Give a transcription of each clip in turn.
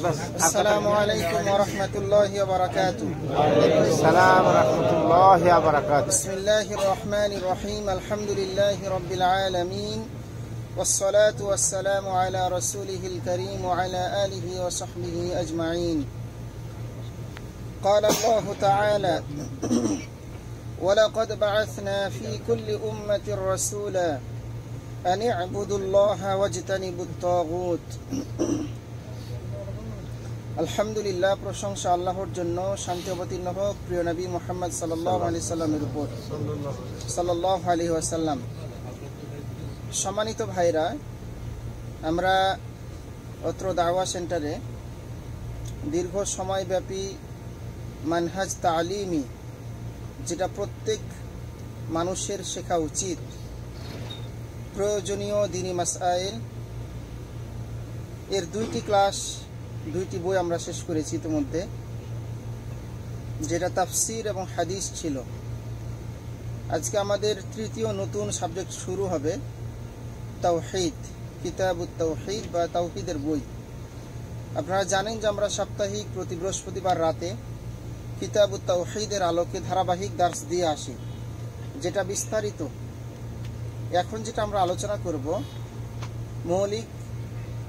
السلام عليكم ورحمة الله وبركاته. السلام ورحمة الله وبركاته. بسم الله الرحمن الرحيم. الحمد لله رب العالمين والصلاة والسلام على رسوله الكريم وعلى آله وصحبه أجمعين. قال الله تعالى: ولقد بعثنا في كل أمة رسولا أن اعبدوا الله واجتنبوا الطاغوت. আলহামদুলিল্লাহ, প্রশংসা আল্লাহর জন্য, শান্তি অবতীর্ণ হোক প্রিয় নবী মুহাম্মদ সাল্লাল্লাহু আলাইহি সাল্লামের উপর, সাল্লাল্লাহু আলাইহি ওয়াসাল্লাম। সম্মানিত ভাইরা, আমরা অত্র দাওয়া সেন্টারে দীর্ঘ সময়ব্যাপী মানহাজ তালিমি, যেটা প্রত্যেক মানুষের শেখা উচিত, প্রয়োজনীয় দ্বীনি মাসাইল, এর দুইটি বই আমরা শেষ করেছি ইতিমধ্যে, যেটা তাফসির এবং হাদিস ছিল। আজকে আমাদের তৃতীয় নতুন সাবজেক্ট শুরু হবে, তাওহীদ, কিতাবুত তাওহীদ বা তাওহীদের বই। আপনারা জানেন যে আমরা সাপ্তাহিক প্রতি বৃহস্পতিবার রাতে কিতাবুত তাওহীদের আলোকে ধারাবাহিক দার্স দিয়ে আসি, যেটা বিস্তারিত। এখন যেটা আমরা আলোচনা করব, মৌলিক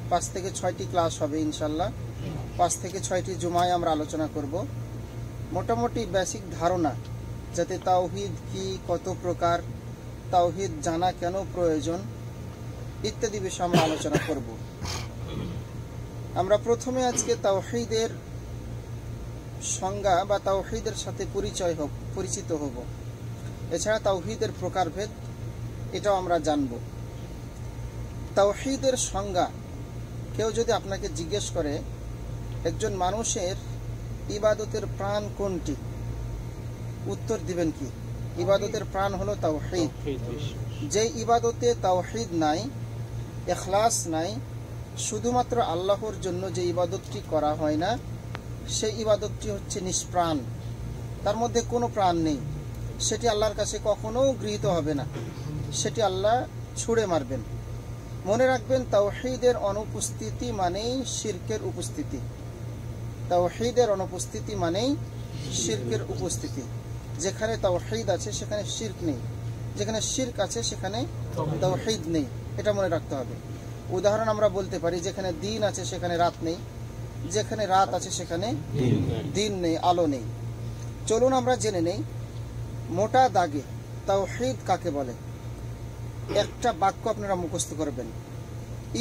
5 থেকে 6টি ক্লাস হবে ইনশাল্লাহ। 5 থেকে 6টি জুমায় আমরা আলোচনা করব মোটামুটি বেসিক ধারণা, যাতে তাওহীদ কি, কত প্রকার, তাওহীদ জানা কেন প্রয়োজন, ইত্যাদি বিষয়ে আমরা আলোচনা করব। আমরা প্রথমে আজকে তাওহীদের সংজ্ঞা বা তাওহীদের সাথে পরিচিত হব। এছাড়া তাওহীদের প্রকারভেদ, এটাও আমরা জানব। তাওহীদের সংজ্ঞা, কেউ যদি আপনাকে জিজ্ঞেস করে একজন মানুষের ইবাদতের প্রাণ কোনটি, উত্তর দিবেন কি? ইবাদতের প্রাণ হলো তাওহীদ। যে ইবাদতে তাওহীদ নাই, ইখলাস নাই, শুধুমাত্র আল্লাহর জন্য যে ইবাদতটি করা হয় না, সেই ইবাদতটি হচ্ছে নিষ্প্রাণ, তার মধ্যে কোনো প্রাণ নেই, সেটি আল্লাহর কাছে কখনো গৃহীত হবে না, সেটি আল্লাহ ছুঁড়ে মারবেন। মনে রাখবেন, তাওহীদের অনুপস্থিতি মানেই শিরকের উপস্থিতি। তাওহীদের অনুপস্থিতি মানেই শিরকের উপস্থিতি। যেখানে তাওহীদ আছে সেখানে শিরক নেই, যেখানে শিরক আছে সেখানে তাওহীদ নেই, এটা মনে রাখতে হবে। উদাহরণ আমরা বলতে পারি, যেখানে দিন আছে সেখানে রাত নেই, যেখানে রাত আছে সেখানে দিন নেই, আলো নেই। চলুন আমরা জেনে নেই মোটা দাগে তাওহীদ কাকে বলে। একটা বাক্য আপনারা মুখস্থ করবেন,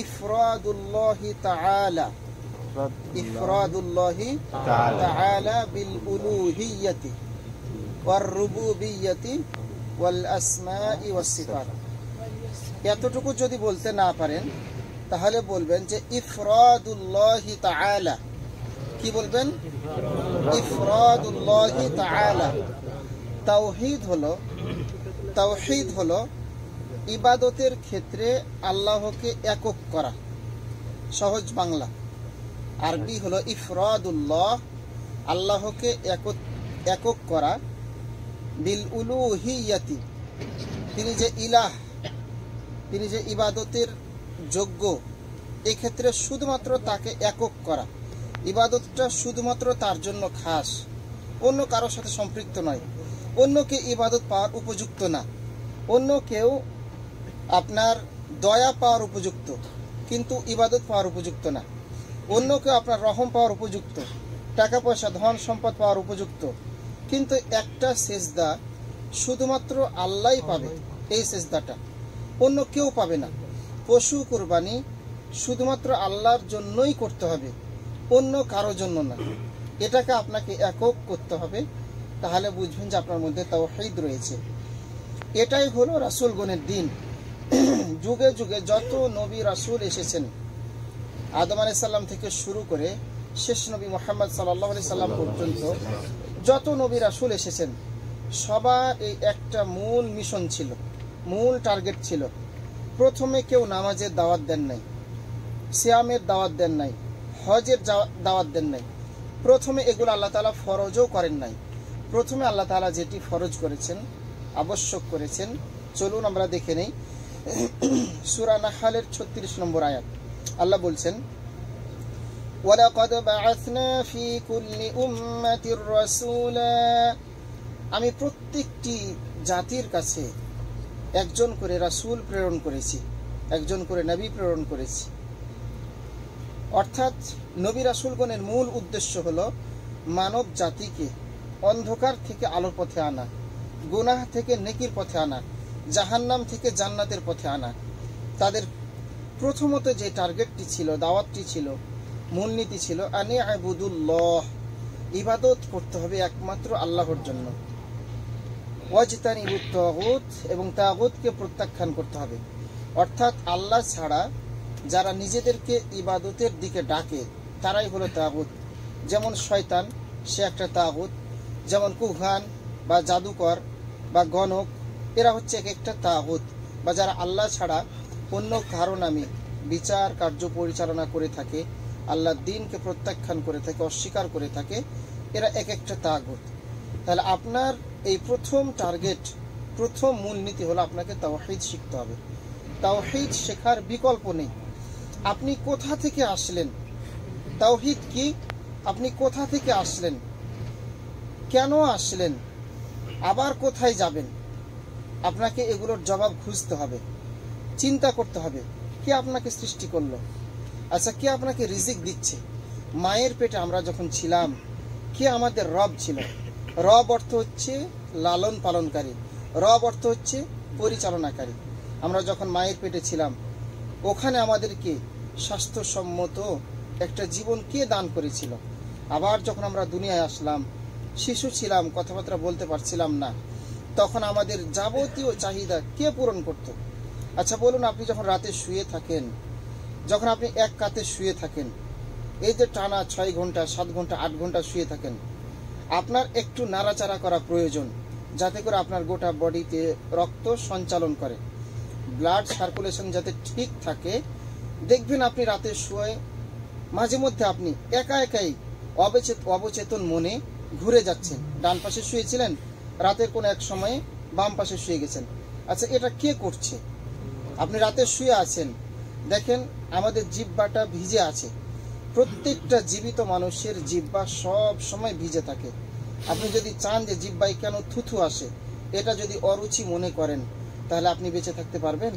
ইফরাদুল্লাহি তাআলা, ইফরাদুল্লাহি তাআলা বিল উলুহিয়্যাতি ওয়ার রুবুবিয়্যাতি ওয়াল আসমাই ওয়াস সিফাত। এতটুকু যদি বলতে না পারেন, তাহলে বলবেন যে ইফরাদুল্লাহি তাআলা। কি বলবেন? ইফরাদুল্লাহি তাআলা। তাওহীদ হলো ইবাদতের ক্ষেত্রে আল্লাহকে একক করা। সহজ বাংলা, আরবি হলো ইফরাদুল্লাহ, আল্লাহকে একক করা, বিল উলুহিয়্যাতি, তিনি যে ইলাহ, তিনি যে ইবাদতের যোগ্য, এক্ষেত্রে শুধুমাত্র তাকে একক করা। ইবাদতটা শুধুমাত্র তার জন্য খাস, অন্য কারোর সাথে সম্পৃক্ত নয়। অন্যকে ইবাদত পাওয়ার উপযুক্ত না। অন্য কেউ আপনার দয়া পাওয়ার উপযুক্ত, কিন্তু ইবাদত পাওয়ার উপযুক্ত না। অন্য কেউ আপনার রহম পাওয়ার উপযুক্ত, টাকা পয়সা ধন সম্পদ পাওয়ার উপযুক্ত, কিন্তু একটা সেজদা শুধুমাত্র আল্লাহই পাবে, এই সেজদাটা অন্য কেউ পাবে না। পশু কুরবানি শুধুমাত্র আল্লাহর জন্যই করতে হবে, অন্য কারো জন্য না। এটাকে আপনাকে একক করতে হবে, তাহলে বুঝবেন যে আপনার মধ্যে তাওহীদ রয়েছে। এটাই হলো রাসূলগণের দ্বীন। যুগে যুগে যত নবী রাসূল এসেছেন, আদম আলাইহিস সালাম থেকে শুরু করে শেষ নবী মুহাম্মদ সাল্লাল্লাহু আলাইহি সাল্লাম পর্যন্ত যত নবী রাসূল এসেছেন, সবার এই একটা মূল মিশন ছিল, মূল টার্গেট ছিল। প্রথমে কেউ নামাজের দাওয়াত দেন নাই, সিয়ামের দাওয়াত দেন নাই, হজের দাওয়াত দেন নাই। প্রথমে এগুলো আল্লাহ তাআলা ফরজও করেন নাই। প্রথমে আল্লাহ তাআলা যেটি ফরজ করেছেন, আবশ্যক করেছেন, চলুন আমরা দেখে নেই। সূরা নাহলের 36 নম্বর আয়াত, আল্লাহ বলছেন, ওয়ালাকাদ বাআসনা ফি কুল্লি উম্মাতির রাসূলা, আমি প্রত্যেকটি জাতির কাছে একজন করে রাসূল প্রেরণ করেছি, একজন করে নবী প্রেরণ করেছি। অর্থাৎ নবী রাসূলগণের মূল উদ্দেশ্য হলো মানব জাতিকে অন্ধকার থেকে আলোর পথে আনা, গুনাহ থেকে নেকির পথে আনা, জাহান্নাম থেকে জান্নাতের পথে আনা। তাদের প্রথমত যে টার্গেটটি ছিল, দাওয়াতটি ছিল, মূলনীতি ছিল আনি আবুদুল্লাহ, ইবাদত করতে হবে একমাত্র আল্লাহর জন্য। ওয়াজতানিবুত তাগুত, এবং তাগুতকে প্রত্যাখ্যান করতে হবে। অর্থাৎ আল্লাহ ছাড়া যারা নিজেদেরকে ইবাদতের দিকে ডাকে তারাই হলো তাগুত। যেমন শয়তান, সে একটা তাগুত। যেমন কুহান বা জাদুকর বা গণক, এরা হচ্ছে এক একটা তাগুত। বা যারা আল্লাহ ছাড়া অন্য কারো নামে বিচার কার্য পরিচালনা করে থাকে, আল্লাহর দ্বীনকে প্রত্যাখ্যান করে থাকে, অস্বীকার করে থাকে, এরা এক একটা তাগুত। তাহলে আপনার এই প্রথম টার্গেট, প্রথম মূলনীতি হলো আপনাকে তাওহীদ শিখতে হবে। তাওহীদ শেখার বিকল্প নেই। আপনি কোথা থেকে আসলেন, তাওহীদ কি, আপনি কোথা থেকে আসলেন, কেন আসলেন, আবার কোথায় যাবেন, আপনাকে এগুলোর জবাব খুঁজতে হবে, চিন্তা করতে হবে। কে আপনাকে সৃষ্টি করলো? আচ্ছা, কে আপনাকে রিজিক দিচ্ছে? মায়ের পেটে আমরা যখন ছিলাম, কে আমাদের রব ছিল? রব অর্থ হচ্ছে লালন পালনকারী, রব অর্থ হচ্ছে পরিচালনাকারী। আমরা যখন মায়ের পেটে ছিলাম, ওখানে আমাদেরকে স্বাস্থ্যসম্মত একটা জীবন কে দান করেছিল? আবার যখন আমরা দুনিয়ায় আসলাম, শিশু ছিলাম, কথাবার্তা বলতে পারছিলাম না, তখন আমাদের যাবতীয় চাহিদা কে পূরণ করত? আচ্ছা বলুন, আপনি যখন রাতে শুয়ে থাকেন, যখন আপনি এক কাতে শুয়ে থাকেন, এই যে টানা 6 ঘন্টা 7 ঘন্টা 8 ঘন্টা শুয়ে থাকেন, আপনার একটু নাড়াচাড়া করা প্রয়োজন, যাতে করে আপনার গোটা বডিতে রক্ত সঞ্চালন করে, ব্লাড সার্কুলেশন যাতে ঠিক থাকে। দেখবেন আপনি রাতে শুয়ে মাঝে মধ্যে আপনি একা একাই অবচেতন মনে ঘুরে যাচ্ছেন। ডান পাশে শুয়েছিলেন, রাতের কোনো এক সময়ে বাম পাশে শুয়ে গেছেন। আচ্ছা, এটা কে করছে? আপনি রাতে শুয়ে আছেন, দেখেন আমাদের জিহ্বাটা ভিজে আছে। প্রত্যেকটা জীবিত মানুষের জিহ্বা সব সময় ভিজে থাকে। আপনি যদি চান যে জিহ্বায় কেন থুথু আসে, এটা যদি অরুচি মনে করেন, তাহলে আপনি বেঁচে থাকতে পারবেন?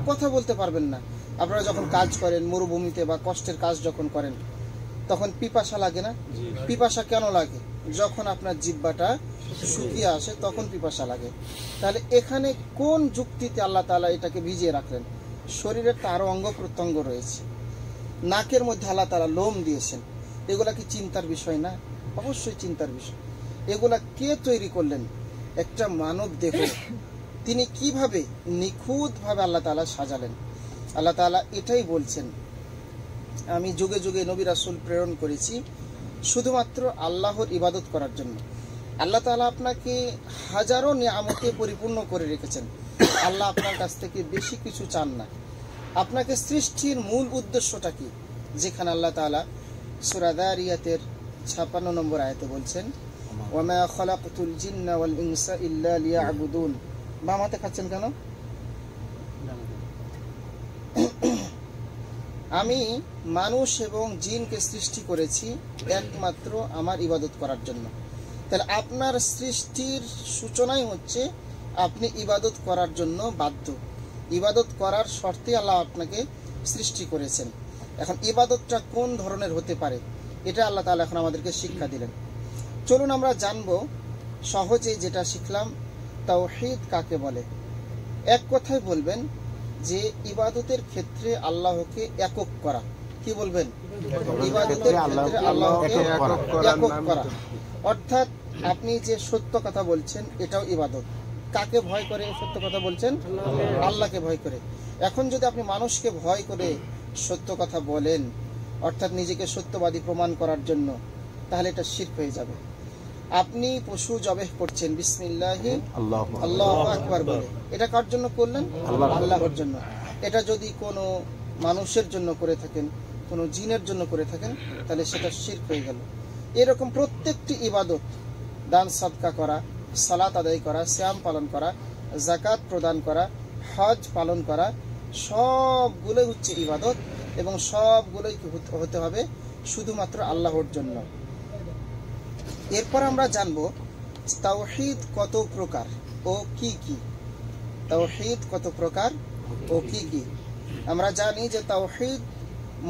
কথা বলতে পারবেন না। আপনারা যখন কাজ করেন মরুভূমিতে বা কষ্টের কাজ যখন করেন, তখন পিপাসা লাগে না? পিপাসা কেন লাগে? যখন আপনার জিহ্বাটা শুকিয়ে আসে তখন পিপাসা লাগে। তাহলে এখানে কোন যুক্তিতে আল্লাহ তাআলা এটাকে ভিজিয়ে রাখলেন? শরীরের তো আরো অঙ্গ প্রত্যঙ্গ রয়েছে, নাকের মধ্যে আল্লাহ তাআলা লোম দিয়েছেন। এগুলা কি চিন্তার বিষয় না? অবশ্যই চিন্তার বিষয়। এগুলা কে তৈরি করলেন? একটা মানব দেহ তিনি কিভাবে নিখুঁতভাবে আল্লাহ তাআলা সাজালেন। আল্লাহ তাআলা এটাই বলছেন, আমি যুগে যুগে নবী রাসূল প্রেরণ করেছি শুধুমাত্র আল্লাহর ইবাদত করার জন্য। আল্লাহ তাআলা আপনাকে হাজারো নিয়ামতে পরিপূর্ণ করে রেখেছেন। আল্লাহ আপনার কাছ থেকে বেশি কিছু চান না। আপনাকে সৃষ্টির মূল উদ্দেশ্যটা কি? যেখানে আল্লাহ তাআলা সূরা যারিয়াতের 56 নম্বর আয়াতে বলছেন, ওয়ামা খালাকতুল জিন্না ওয়াল ইনসা ইল্লা লিয়াবুদুন। বামাতে খাচ্ছেন কেন? আমি মানুষ এবং জিনকে সৃষ্টি করেছি একমাত্র আমার ইবাদত করার জন্য। তাহলে আপনার সৃষ্টির সূচনাই হচ্ছে আপনি ইবাদত করার জন্য বাধ্য। ইবাদত করার শর্তে আল্লাহ আপনাকে সৃষ্টি করেছেন। এখন ইবাদতটা কোন ধরনের হতে পারে, এটা আল্লাহ তাআলা এখন আমাদেরকে শিক্ষা দিলেন। চলুন আমরা জানবো সহজে যেটা শিখলাম, তাওহীদ কাকে বলে। এক কথায় বলবেন যে ইবাদতের ক্ষেত্রে আল্লাহকে একক করা। কি বলবেন? ইবাদতের ক্ষেত্রে আল্লাহকে একক করা। অর্থাৎ আপনি যে সত্য কথা বলছেন এটাও ইবাদত। কাকে ভয় করে সত্য কথা বলছেন? আল্লাহকে ভয় করে। এখন যদি আপনি মানুষকে ভয় করে সত্য কথা বলেন, অর্থাৎ নিজেকে সত্যবাদী প্রমাণ করার জন্য, তাহলে এটা শিরক হয়ে যাবে। আপনি পশু জবেহ করছেন বিসমিল্লাহি আল্লাহু আকবার বলে, এটা কার জন্য করলেন? আল্লাহর জন্য। এটা যদি কোনো মানুষের জন্য করে থাকেন, কোনো জিনের জন্য করে থাকেন, তাহলে সেটা শিরক হয়ে গেল। এরকম প্রত্যেকটি ইবাদত, দান সাদকা করা, সালাত আদায় করা, সিয়াম পালন করা, যাকাত প্রদান করা, হজ পালন করা, সবগুলোই হচ্ছে ইবাদত এবং সবগুলোই হতে হবে শুধুমাত্র আল্লাহর জন্য। এরপর আমরা জানবো তাওহীদ কত প্রকার ও কি কি। তাওহীদ কত প্রকার ও কি কি। আমরা জানি যে তাওহীদ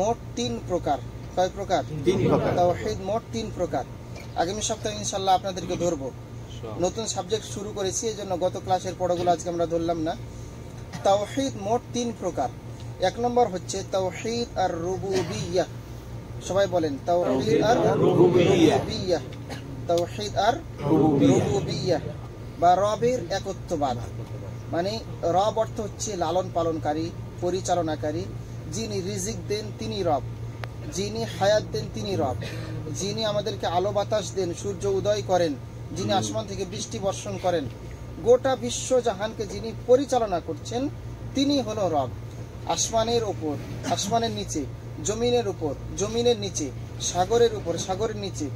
মোট 3 প্রকার। কয় প্রকার? 3 প্রকার। তাওহীদ মোট 3 প্রকার। আগামী সপ্তাহে ইনশাআল্লাহ আপনাদেরকে ধরবো। নতুন সাবজেক্ট শুরু করেছি, এজন্য গত ক্লাসের পড়াগুলো আজকে আমরা ধরলাম না। তাওহীদ মোট 3 প্রকার। 1 নম্বর হচ্ছে তাওহীদ আর রুবুবিয়্যাহ। সবাই বলেন তাওহীদ আর রুবুবিয়্যাহ। তাওহীদ আর রুবুবিয়্যাহ বা রবের একত্ববাদ। মানে রব অর্থ হচ্ছে লালন পালনকারী, পরিচালনাকারী। যিনি রিজিক দেন তিনি রব, যিনি হায়াত দেন তিনি রব, যিনি আমাদেরকে আলো বাতাস দেন, সূর্য উদয় করেন, যিনি আসমান থেকে বৃষ্টি বর্ষণ করেন, গোটা বিশ্ব জাহানকে যিনি পরিচালনা করছেন তিনি হলো রব। আসমানের ওপর, আসমানের নিচে, জমিনের উপর, জমিনের নিচে, সাগরের উপর, সাগরের নিচে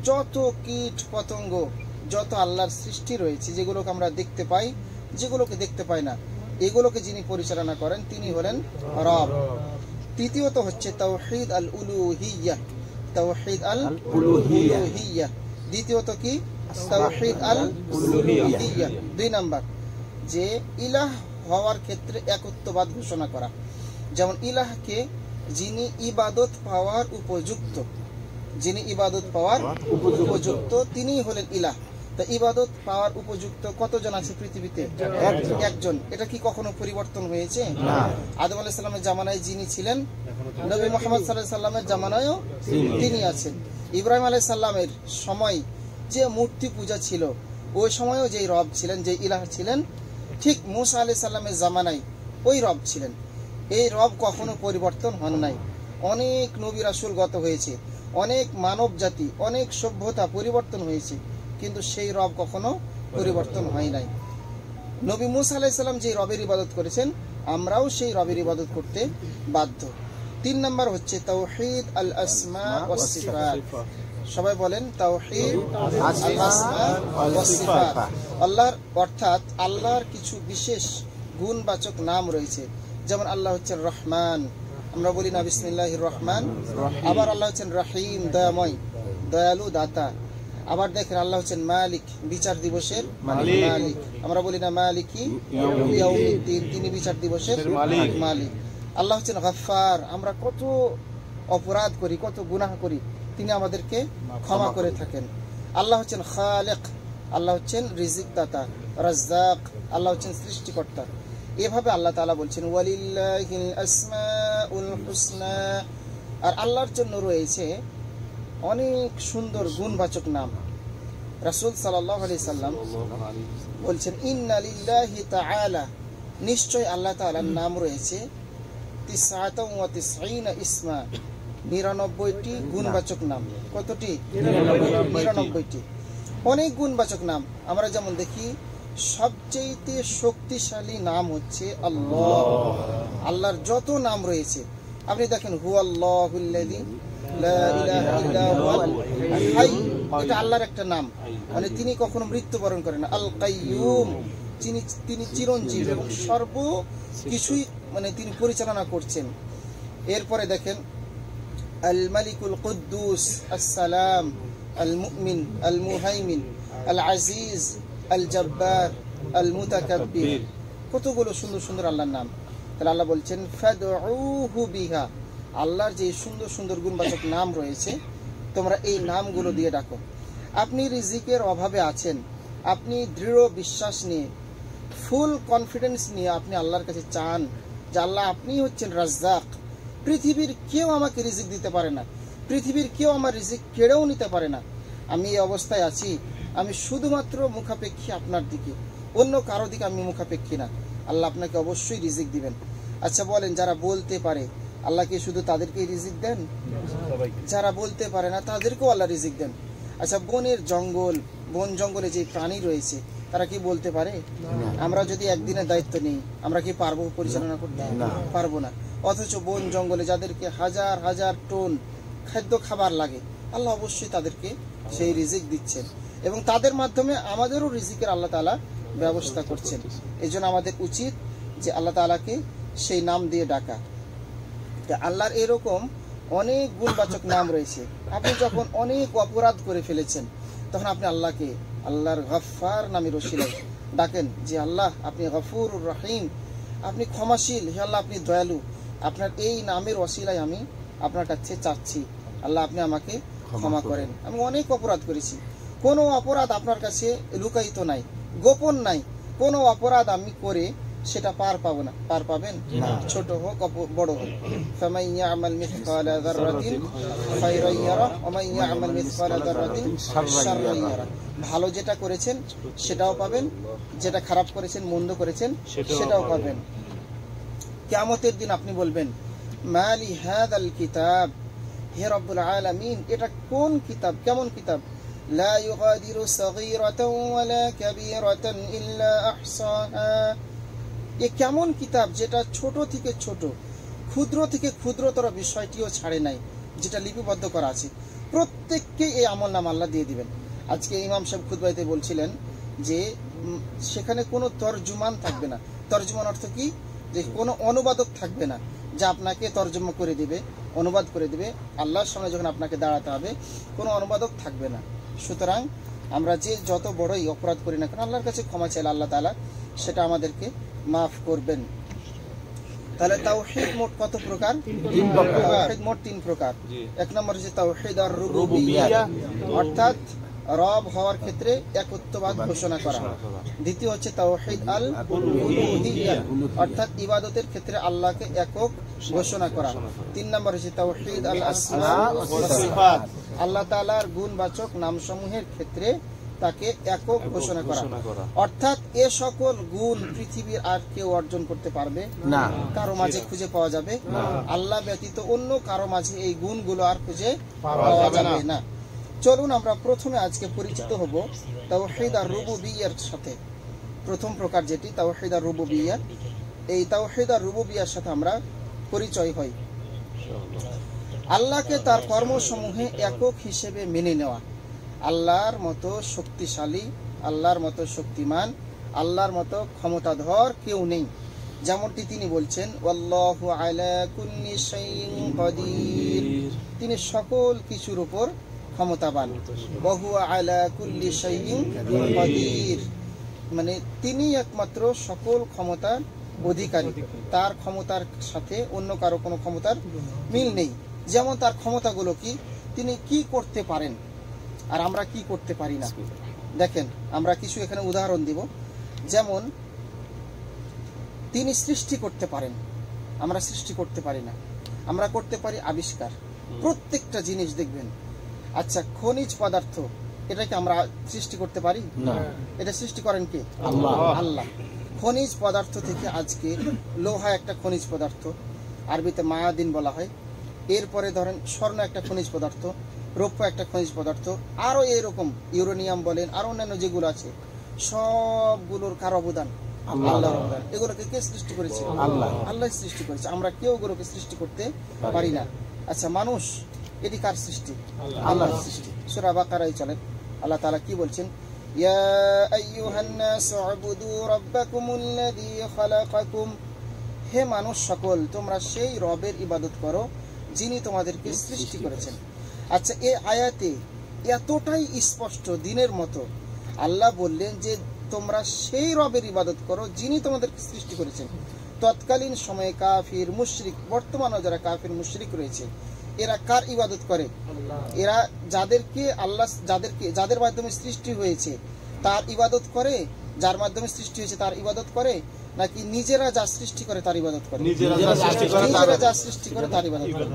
যত কীট পতঙ্গ, যত আল্লাহর সৃষ্টি রয়েছে, যেগুলোকে আমরা দেখতে পাই, যেগুলোকে দেখতে পাই না, এগুলোকে যিনি পরিচালনা করেন তিনি হলেন রব। তৃতীয়ত হচ্ছে তাওহীদ আল উলুহিয়্যাহ। তাওহীদ আল উলুহিয়্যাহ। দ্বিতীয়ত কি? তাওহীদ আল উলুহিয়্যাহ। 2 নাম্বার যে ইলাহ হওয়ার ক্ষেত্রে একত্ববাদ ঘোষণা করা। যেমন ইলাহকে যিনি ইবাদত পাওয়ার উপযুক্ত, যিনি ইবাদত পাওয়ার উপযুক্ত তিনিই হলেন ইলাহ। তা ইবাদত পাওয়ার উপযুক্ত কতজন আছে পৃথিবীতে? একজন। এটা কি কখনো পরিবর্তন হয়েছে? না। আদম আলাইহিস সালামের জামানায় যিনি ছিলেন, নবী মুহাম্মদ সাল্লাল্লাহু আলাইহি সাল্লামের জামানায়ও তিনি আছেন। ইব্রাহিম আলাইহিস সালামের সময় যে মূর্তি পূজা ছিল, ওই সময়ও যেই রব ছিলেন, যে ইলাহ ছিলেন, ঠিক মূসা আলাইহিস সালামের জামানায় ওই রব ছিলেন। এই রব কখনো পরিবর্তন হন নাই। অনেক নবী রাসূল গত হয়েছে, অনেক মানব জাতি, অনেক সভ্যতা পরিবর্তন হয়েছে, কিন্তু সেই রব কখনো পরিবর্তন হয় নাই। নবী মূসা আলাইহিস সালাম যে রবের ইবাদত করেছেন, আমরাও সেই রবের ইবাদত করতে বাধ্য। 3 নাম্বার হচ্ছে তাওহীদ আল আসমা ওয়াস সিফাত। সবাই বলেন তাওহীদ আল আসমা ওয়াস সিফাত। আল্লাহর অর্থাৎ আল্লাহর কিছু বিশেষ গুণবাচক নাম রয়েছে। যেমন আল্লাহ হচ্ছেন রহমান, আমরা বলি না বিসমিল্লাহির রহমান। আবার আল্লাহ হচ্ছেন রহিম, দয়াময়, দয়ালু, দাতা। আবার দেখেন আল্লাহ হচ্ছেন মালিক, বিচার দিবসের মালিক। আমরা বলি না মালিকি ইয়াউমিদ্দিন, তিনি বিচার দিবসের মালিক। আল্লাহ হচ্ছেন গফফার, আমরা কত অপরাধ করি, কত গুনাহ করি, তিনি আমাদেরকে ক্ষমা করে থাকেন। আল্লাহ হচ্ছেন খালিক, আল্লাহ হচ্ছেন রিজিক দাতা। রাজ্জাক, আল্লাহ হচ্ছেন সৃষ্টিকর্তা। এভাবে আল্লাহ তাআলা বলছেন ওয়ালিল্লাহিল আসমাউল হুসনা। আর আল্লাহর জন্য রয়েছে অনেক সুন্দর গুণবাচক নাম। রাসূল সাল্লাল্লাহু আলাইহি সাল্লাম বলছেন ইন্না লিল্লাহি তাআলা, নিশ্চয় আল্লাহ তাআলার নাম রয়েছে 99 ইসমা, 99টি গুণবাচক নাম। কতটি? 99টি। অনেক গুণবাচক নাম। আমরা যেমন দেখি সবচেয়ে শক্তিশালী নাম হচ্ছে আল্লাহ। আল্লাহর যত নাম রয়েছে আপনি দেখেন, হুয়াল্লাহুল্লাযী লা ইলাহা ইল্লা হুয়াল হাই, এটা আল্লাহর একটা নাম, মানে তিনি কখনো মৃত্যুবরণ করেন না। আল কাইয়ুম, তিনি চিরঞ্জীব এবং সর্ব কিছুই মানে তিনি পরিচালনা করছেন। এরপরে দেখেন আল মালিকুল কুদ্দুস, আসসালাম, আল মুমিন, আল মুহাইমিন, আল আজিজ, আল জব্বার, আল মুতাকাব্বির। কতগুলো সুন্দর সুন্দর আল্লাহর নাম। তাহলে আল্লাহ বলছেন ফাদউহু বিহা, আল্লাহর যে সুন্দর সুন্দর গুণবাচক নাম রয়েছে তোমরা এই নামগুলো দিয়ে ডাকো। আপনি রিজিকের অভাবে আছেন, আপনি দৃঢ় বিশ্বাস নিয়ে, ফুল কনফিডেন্স নিয়ে আপনি আল্লাহর কাছে চান যে আল্লাহ আপনি হচ্ছেন রাজ্জাক, পৃথিবীর কেউ আমাকে রিজিক দিতে পারে না, পৃথিবীর কেউ আমার রিজিক কেড়েও নিতে পারে না। আমি এই অবস্থায় আছি, আমি শুধুমাত্র মুখাপেক্ষী আপনার দিকে, অন্য কারো দিকে আমি মুখাপেক্ষী না। আল্লাহ আপনাকে অবশ্যই রিজিক দিবেন। আচ্ছা বলেন, যারা বলতে পারে আল্লাহ কি শুধু তাদেরকেই রিজিক দেন? যারা বলতে পারে না তাদেরকেও আল্লাহ রিজিক দেন। আচ্ছা বনের জঙ্গল, বন জঙ্গলে যে প্রাণী রয়েছে তারা কি বলতে পারে? আমরা যদি একদিনের দায়িত্ব নিই আমরা কি পারবো পরিচালনা করতে? পারবো না। অথচ বন জঙ্গলে যাদেরকে হাজার হাজার টন খাদ্য খাবার লাগে, আল্লাহ অবশ্যই তাদেরকে সেই রিজিক দিচ্ছেন এবং তাদের মাধ্যমে আমাদেরও রিজিকের আল্লাহ তাআলা ব্যবস্থা করছেন। এই জন্য আমাদের উচিত যে আল্লাহ তাআলাকে সেই নাম দিয়ে ডাকা। আল্লাহর এরকম অনেক গুণবাচক নাম রয়েছে। আপনি যখন অনেক অপরাধ করে ফেলেছেন, তখন আপনি আল্লাহকে আল্লাহর গফফার নামের ওসিলায় ডাকেন যে আল্লাহ আপনি গফুরুর রহিম, আপনি ক্ষমাশীল, হে আল্লাহ আপনি দয়ালু, আপনার এই নামের ওসিলায় আমি আপনার কাছে চাচ্ছি, আল্লাহ আপনি আমাকে ক্ষমা করেন। আমি অনেক অপরাধ করেছি, কোনো অপরাধ আপনার কাছে লুকায়িত নাই, গোপন নাই। কোনো অপরাধ আমি করে সেটা পার পাবো না, পার পাবেন, ছোট হোক বড় হোক। ফামান ইয়ামাল মিসকালা যাররাতিন খায়রান ইয়ারা ওয়া মান ইয়ামাল মিসকালা যাররাতিন শাররান ইয়ারা। ভালো যেটা করেছেন সেটাও পাবেন, যেটা খারাপ করেছেন, মন্দ করেছেন সেটাও পাবেন। কিয়ামতের দিন আপনি বলবেন মালি হাযাল কিতাব, হে রব্বুল আলামিন এটা কোন কিতাব, কেমন কিতাব, লা ইউগাদিরু সাগীরাতান ওয়ালা কাবীরাতান ইল্লা আহসাহা। এ কেমন কিতাব যেটা ছোট থেকে ছোট, ক্ষুদ্র থেকে ক্ষুদ্রতর বিষয়টিও ছাড়ে নাই, যেটা লিপিবদ্ধ করা আছে। প্রত্যেককে এই আমলনামা আল্লাহ দিয়ে দিবেন। আজকে ইমাম সাহেব খুতবাতে বলছিলেন যে সেখানে কোনো তরজুমান থাকবে না। তরজুমান অর্থ কি, যে কোনো অনুবাদক থাকবে না যা আপনাকে তর্জমা করে দিবে, অনুবাদ করে দিবে। আল্লাহর সামনে যখন আপনাকে দাঁড়াতে হবে, কোনো অনুবাদক থাকবে না। সুতরাং আমরা যে যত বড়ই অপরাধ করি না কেন, আল্লাহর কাছে ক্ষমা চাইলে আল্লাহ তাআলা সেটা আমাদেরকে মাফ করবেন। তাহলে তাওহীদ মোট কত প্রকার? তাওহীদ মোট 3 প্রকার। এক নম্বর হচ্ছে তাওহীদ আর রুবুবিয়্যাহ, অর্থাৎ রব হওয়ার ক্ষেত্রে একত্ববাদ ঘোষণা করা। দ্বিতীয় হচ্ছে তাওহীদ আল উলুহিয়্যাহ, অর্থাৎ ইবাদতের ক্ষেত্রে আল্লাহকে একক ঘোষণা করা। 3 নম্বর হচ্ছে তাওহীদ আল আসমা ওয়াস সিফাত, আল্লাহ তাআলার গুণবাচক নামসমূহের ক্ষেত্রে তাকে একক ঘোষণা করা। অর্থাৎ এ সকল গুণ পৃথিবীর আর কেউ অর্জন করতে পারবে না, কারো মাঝে খুঁজে পাওয়া যাবে আল্লাহ ব্যতীত অন্য কারো মাঝে এই গুণগুলো আর খুঁজে পাওয়া যাবে না। চলুন আমরা প্রথমে আজকে পরিচিত হব তাওহীদ আর রুবুবিয়্যাহর সাথে। প্রথম প্রকার যেটি তাওহীদ আর রুবুবিয়্যাহ, এই তাওহীদ আর রুবুবিয়্যাহর সাথে আমরা পরিচয় হই। আল্লাহকে তার কর্মসমূহে একক হিসেবে মেনে নেওয়া। আল্লাহর মতো শক্তিশালী, আল্লাহর মতো শক্তিমান, আল্লাহর মতো ক্ষমতাধর কেউ নেই। যেমনটি তিনি বলছেন ওয়াল্লাহু আলা কুল্লি শাইইন কাদির, তিনি সকল কিছুর উপর ক্ষমতাবান। ওয়া হুয়া আলা কুল্লি শাইইন কাদির, মানে তিনি একমাত্র সকল ক্ষমতার অধিকারী, তার ক্ষমতার সাথে অন্য কারো কোনো ক্ষমতার মিল নেই। যেমন তার ক্ষমতাগুলো কি, তিনি কি করতে পারেন আর আমরা কি করতে পারি না। দেখেন আমরা কিছু এখানে উদাহরণ দিব। যেমন তিনি সৃষ্টি করতে পারেন, আমরা সৃষ্টি করতে পারি না। আমরা করতে পারি আবিষ্কার, প্রত্যেকটা জিনিস দেখবেন। আচ্ছা, খনিজ পদার্থ, এটাকে আমরা সৃষ্টি করতে পারি না, এটা সৃষ্টি করেন কে? আল্লাহ। আল্লাহ। খনিজ পদার্থ থেকে আজকে লোহা একটা খনিজ পদার্থ, আরবিতে মায়াদিন বলা হয়। এরপরে ধরেন স্বর্ণ একটা খনিজ পদার্থ, রৌপ্য একটা খনিজ পদার্থ, আরো এরকম ইউরেনিয়াম বলেন, আর অন্যান্য যেগুলো আছে, সবগুলোর কার অবদান? আল্লাহর অবদান। এগুলোকে কে সৃষ্টি করেছে? আল্লাহ। আল্লাহ সৃষ্টি করেছে, আমরা কেউ এগুলোকে সৃষ্টি করতে পারি না। আচ্ছা, মানুষ, এটি কার সৃষ্টি? আল্লাহর সৃষ্টি। সূরা বাকারায় চলেন, আল্লাহ তাআলা কি বলছেন? ইয়া আইয়ুহান নাস উবুদু রাব্বাকুমুল্লাযী খালাকাকুম, হে মানুষ সকল, তোমরা সেই রবের ইবাদত করো যিনি তোমাদেরকে সৃষ্টি করেছেন। আচ্ছা, এই আয়াতে এতটাই স্পষ্ট দিনের মতো আল্লাহ বললেন যে তোমরা সেই রবের ইবাদত করো যিনি তোমাদেরকে সৃষ্টি করেছেন। তৎকালীন সময়ে কাফির মুশরিক, বর্তমানেও যারা কাফির মুশরিক রয়েছে, এরা কার ইবাদত করে? এরা যাদেরকে আল্লাহ, যাদের মাধ্যমে সৃষ্টি হয়েছে তার ইবাদত করে, যার মাধ্যমে সৃষ্টি হয়েছে তার ইবাদত করে, নাকি নিজেরা যা সৃষ্টি করে তার ইবাদত করে? নিজেরা যা সৃষ্টি করে তার ইবাদত করে।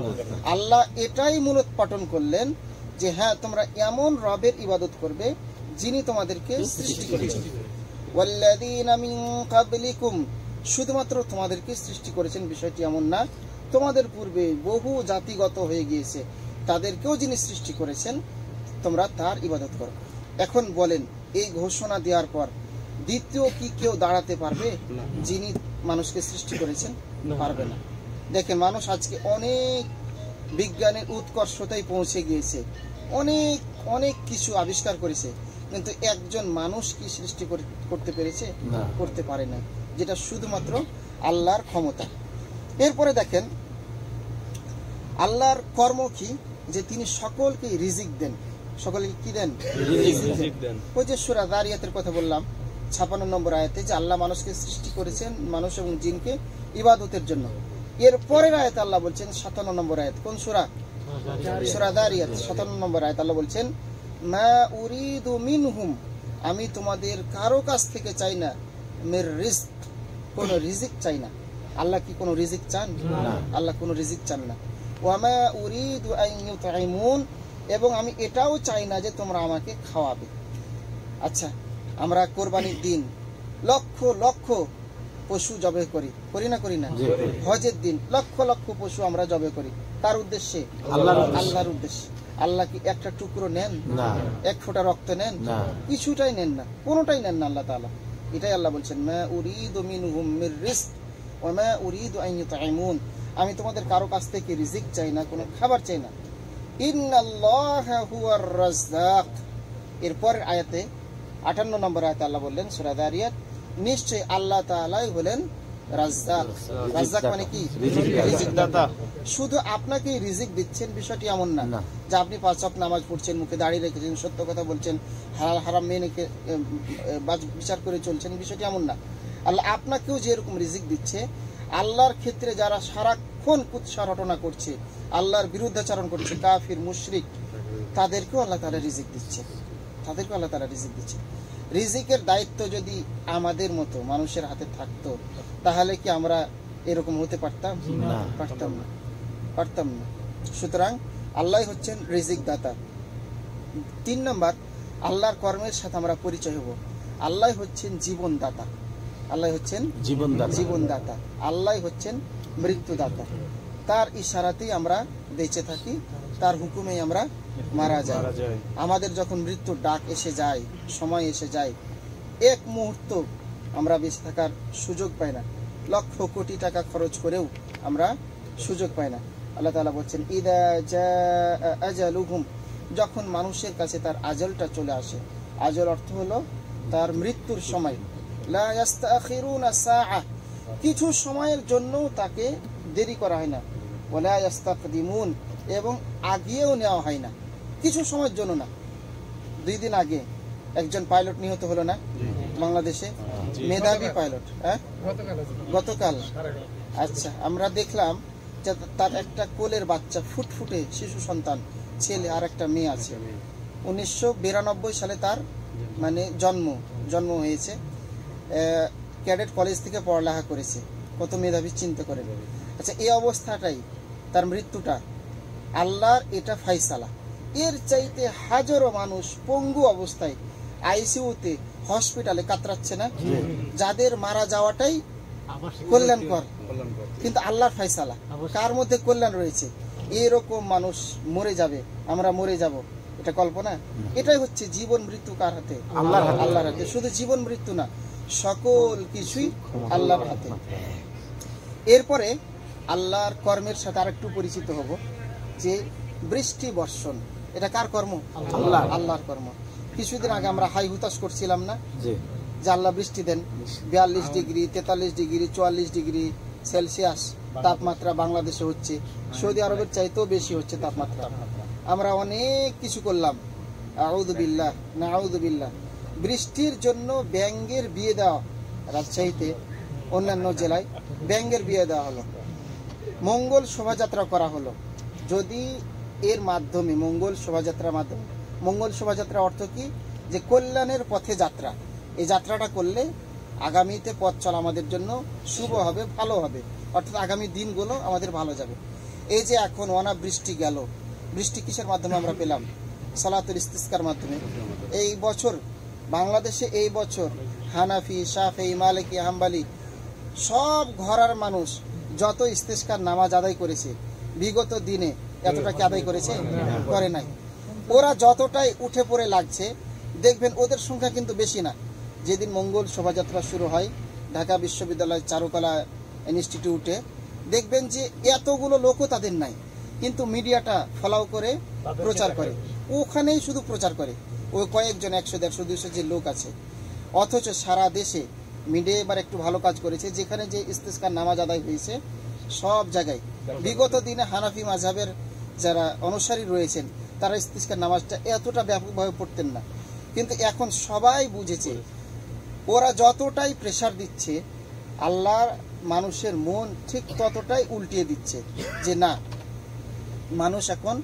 আল্লাহ এটাই মূলোৎপাটন করলেন যে হ্যাঁ, তোমরা এমন রবের ইবাদত করবে যিনি তোমাদেরকে সৃষ্টি করেছেন। ওয়াল্লাযীনা মিন ক্বাবলিকুম, শুধুমাত্র তোমাদেরকে সৃষ্টি করেছেন বিষয়টি এমন না, তোমাদের পূর্বে বহু জাতিগত হয়ে গিয়েছে, তাদেরকেও যিনি সৃষ্টি করেছেন তোমরা তার ইবাদত করো। এখন বলেন, এই ঘোষণা দেওয়ার পর দ্বিতীয় কি কেউ দাঁড়াতে পারবে যিনি মানুষকে সৃষ্টি করেছেন? পারবে না। দেখেন, মানুষ আজকে অনেক বিজ্ঞানের উৎকর্ষতায় পৌঁছে গিয়েছে, অনেক অনেক কিছু আবিষ্কার করেছে, কিন্তু একজন মানুষ কি সৃষ্টি করতে পেরেছে? করতে পারে না, যেটা শুধুমাত্র আল্লাহর ক্ষমতা। এরপরে দেখেন, আল্লাহর কর্ম কি? যে তিনি সকলকে রিজিক দেন। সকলকে কি দেন? রিজিক দেন। ওই যে সূরা যারিয়াতের কথা বললাম 56 নম্বর আয়াতে, যে আল্লাহ মানুষকে সৃষ্টি করেছেন, মানুষ এবং জিনকে ইবাদতের জন্য। এর পরের আয়াতে আল্লাহ বলছেন 57 নম্বর আয়াত, কোন সূরা? সূরা যারিয়াত 57 নম্বর আয়াত আল্লাহ বলছেন, মা উরিদু মিনহুম, আমি তোমাদের কারো কাছ থেকে চাই না, মির রিজক, কোন রিজিক চাই না। আল্লাহ কি কোনো রিজিক চান? আল্লাহ কোনো রিজিক চান না। ওয়া মা উরিদু আন ইউতঈমুন, এবং আমি এটাও চাই না যে তোমরা আমাকে খাওয়াবে। আচ্ছা, আমরা কোরবানির দিন লক্ষ লক্ষ পশু জবাই করি, করি না করি না? হজের দিন লক্ষ লক্ষ পশু আমরা জবাই করি, কার উদ্দেশ্যে? আল্লাহর উদ্দেশ্যে। আল্লাহ কি একটা টুকরো নেন? এক ফোঁটা রক্ত নেন? কিছুটাই নেন না, কোনোটাই নেন না আল্লাহ তাআলা। এটাই আল্লাহ বলছেন, মা উরিদু মিনহুম মির রিজক ওয়া মা উরিদু আন ইউতঈমুন, আমি তোমাদের কারো কাছ থেকে রিজিক চাই না, কোনো খাবার চাই না। ইন্নাল্লাহা হুয়ার রাজ্জাক, এরপরের আয়াতে 58 নম্বর আয়াতে আল্লাহ বললেন সূরা যারিয়াত, নিশ্চয়ই আল্লাহ তাআলাই হলেন রাজ্জাক। রাজ্জাক মানে কি? রিজিক দাতা। শুধু আপনাকে রিজিক দিচ্ছেন বিষয়টি এমন না যে আপনি 5 ওয়াক্ত নামাজ পড়ছেন, মুখে দাড়ি রেখেছেন, সত্য কথা বলছেন, হালাল হারাম মেনে বিচার করে চলছেন, বিষয়টি এমন না। আল্লাহ আপনাকেও যেরকম রিজিক দিচ্ছে, আল্লাহর ক্ষেত্রে যারা সারাক্ষণ কুৎসা রটনা করছে, আল্লাহর বিরুদ্ধাচরণ করছে, কাফির মুশরিক, তাদেরকেও আল্লাহ তাআলা রিজিক দিচ্ছে, তাদেরকেও আল্লাহ তাআলা রিজিক দিচ্ছে। রিজিকের দায়িত্ব যদি আমাদের মতো মানুষের হাতে থাকতো, তাহলে কি আমরা এরকম হতে পারতাম? পারতাম না, পারতাম না। সুতরাং আল্লাহ হচ্ছেন রিজিক দাতা। 3 নম্বর, আল্লাহর কর্মের সাথে আমরা পরিচয় হব। আল্লাহ হচ্ছেন জীবন দাতা, আল্লাহ হচ্ছেন জীবন দাতা, আল্লাহ হচ্ছেন মৃত্যু দাতা। তার ইশারাতেই আমরা বেঁচে থাকি, তার হুকুমেই আমরা মারা যাই। আমাদের যখন মৃত্যুর ডাক এসে যায়, সময় এসে যায়, এক মুহূর্ত আমরা বেঁচে থাকার সুযোগ পাই না, লক্ষ কোটি টাকা খরচ করেও আমরা সুযোগ পাই না। আল্লাহ তাআলা বলছেন, ইদা জাআ আজালুহুম, যখন মানুষের কাছে তার আজলটা চলে আসে। আজল অর্থ হলো তার মৃত্যুর সময়। লা ইস্তাখিরুনা সাআ, কিছু সময়ের জন্য তাকে দেরি করা হয় না। ওয়ালা ইস্তাকদিমুন, এবং আগিয়েও নেওয়া হয় না, কিছু সময়ের জন্য না। 2 দিন আগে একজন পাইলট নিহত হলো না বাংলাদেশে? মেধাবী পাইলট, হ্যাঁ, গতকাল। আচ্ছা, আমরা দেখলাম যে তার একটা কোলের বাচ্চা, ফুটফুটে শিশু সন্তান, ছেলে আর একটা মেয়ে আছে। 1992 সালে তার মানে জন্ম হয়েছে। ক্যাডেট কলেজ থেকে পড়ালেখা করেছে, কত মেধাবী চিন্তা করেন। আচ্ছা, এই অবস্থাটাই তার মৃত্যুটা, আল্লাহর এটা ফায়সালা। এর চাইতে হাজারো মানুষ পঙ্গু অবস্থায় আইসিইউতে, হসপিটালে কাতরাচ্ছে না, যাদের মারা যাওয়াটাই কল্যাণকর, কিন্তু আল্লাহর ফায়সালা কার মধ্যে কল্যাণ রয়েছে। এরকম মানুষ মরে যাবে, আমরা মরে যাব, এটা কল্পনা? এটাই হচ্ছে জীবন মৃত্যু কার হাতে? আল্লাহর হাতে। শুধু জীবন মৃত্যু না, সকল কিছুই আল্লাহর হাতে। এরপরে আল্লাহর কর্মের সাথে আরেকটু পরিচিত হব, যে বৃষ্টি বর্ষণ, এটা কার কর্ম? আল্লাহর কর্ম। কিছুদিন আগে আমরা হাই হুতাশ করছিলাম না, যে আল্লাহ বৃষ্টি দেন। 42 ডিগ্রি, 43 ডিগ্রি, 44 ডিগ্রি সেলসিয়াস তাপমাত্রা বাংলাদেশে হচ্ছে, সৌদি আরবের চাইতেও বেশি হচ্ছে তাপমাত্রা। আমরা অনেক কিছু করলাম, আউযু বিল্লাহ নাউযু বিল্লাহ। বৃষ্টির জন্য ব্যাঙের বিয়ে দেওয়া, রাজশাহীতে অন্যান্য জেলায় ব্যাঙের বিয়ে দেওয়া হলো, মঙ্গল শোভাযাত্রা করা হলো। যদি এর মাধ্যমে, মঙ্গল শোভাযাত্রার মাধ্যমে, মঙ্গল শোভাযাত্রা অর্থ কি? যে কল্যাণের পথে যাত্রা। এই যাত্রাটা করলে আগামীতে পথ চলা আমাদের জন্য শুভ হবে, ভালো হবে, অর্থাৎ আগামী দিনগুলো আমাদের ভালো যাবে। এই যে এখন অনাবৃষ্টি গেল, বৃষ্টি কিসের মাধ্যমে আমরা পেলাম? সালাতুল ইস্তিসকার মাধ্যমে। এই বছর বাংলাদেশে, এই বছর হানাফি, শাফেঈ, মালিকি, হাম্বলি সব ঘরার মানুষ যত ইস্তিসকার নামাজ আদায় করেছে, বিগত দিনে এতটা কি আদায় করেছে? করে নাই। ওরা যতটাই উঠে পড়ে লাগছে, দেখবেন ওদের সংখ্যা কিন্তু বেশি না। যেদিন মঙ্গল শোভাযাত্রা শুরু হয় ঢাকা বিশ্ববিদ্যালয় চারুকলা ইনস্টিটিউটে, দেখবেন যে এতগুলো লোকও তাদের নাই, কিন্তু মিডিয়াটা ফলাও করে প্রচার করে, ওখানেই শুধু প্রচার করে। ওই কয়েকজন 100, 150, 200 যে লোক আছে, অথচ সারা দেশে মিডিয়া এবার একটু ভালো কাজ করেছে। যেখানে যে ইস্তিসকার নামাজ আদায় হয়েছে, সব জায়গায় বিগত দিনে হানাফি মাযহাবের যারা অনুসারী রয়েছেন তারা ইস্তিসকার নামাজটা এতটা ব্যাপকভাবে পড়তেন না, কিন্তু এখন সবাই বুঝেছে ওরা যতটাই প্রেসার দিচ্ছে আল্লাহ মানুষের মন ঠিক ততটাই উল্টিয়ে দিচ্ছে, যে না, মানুষ এখন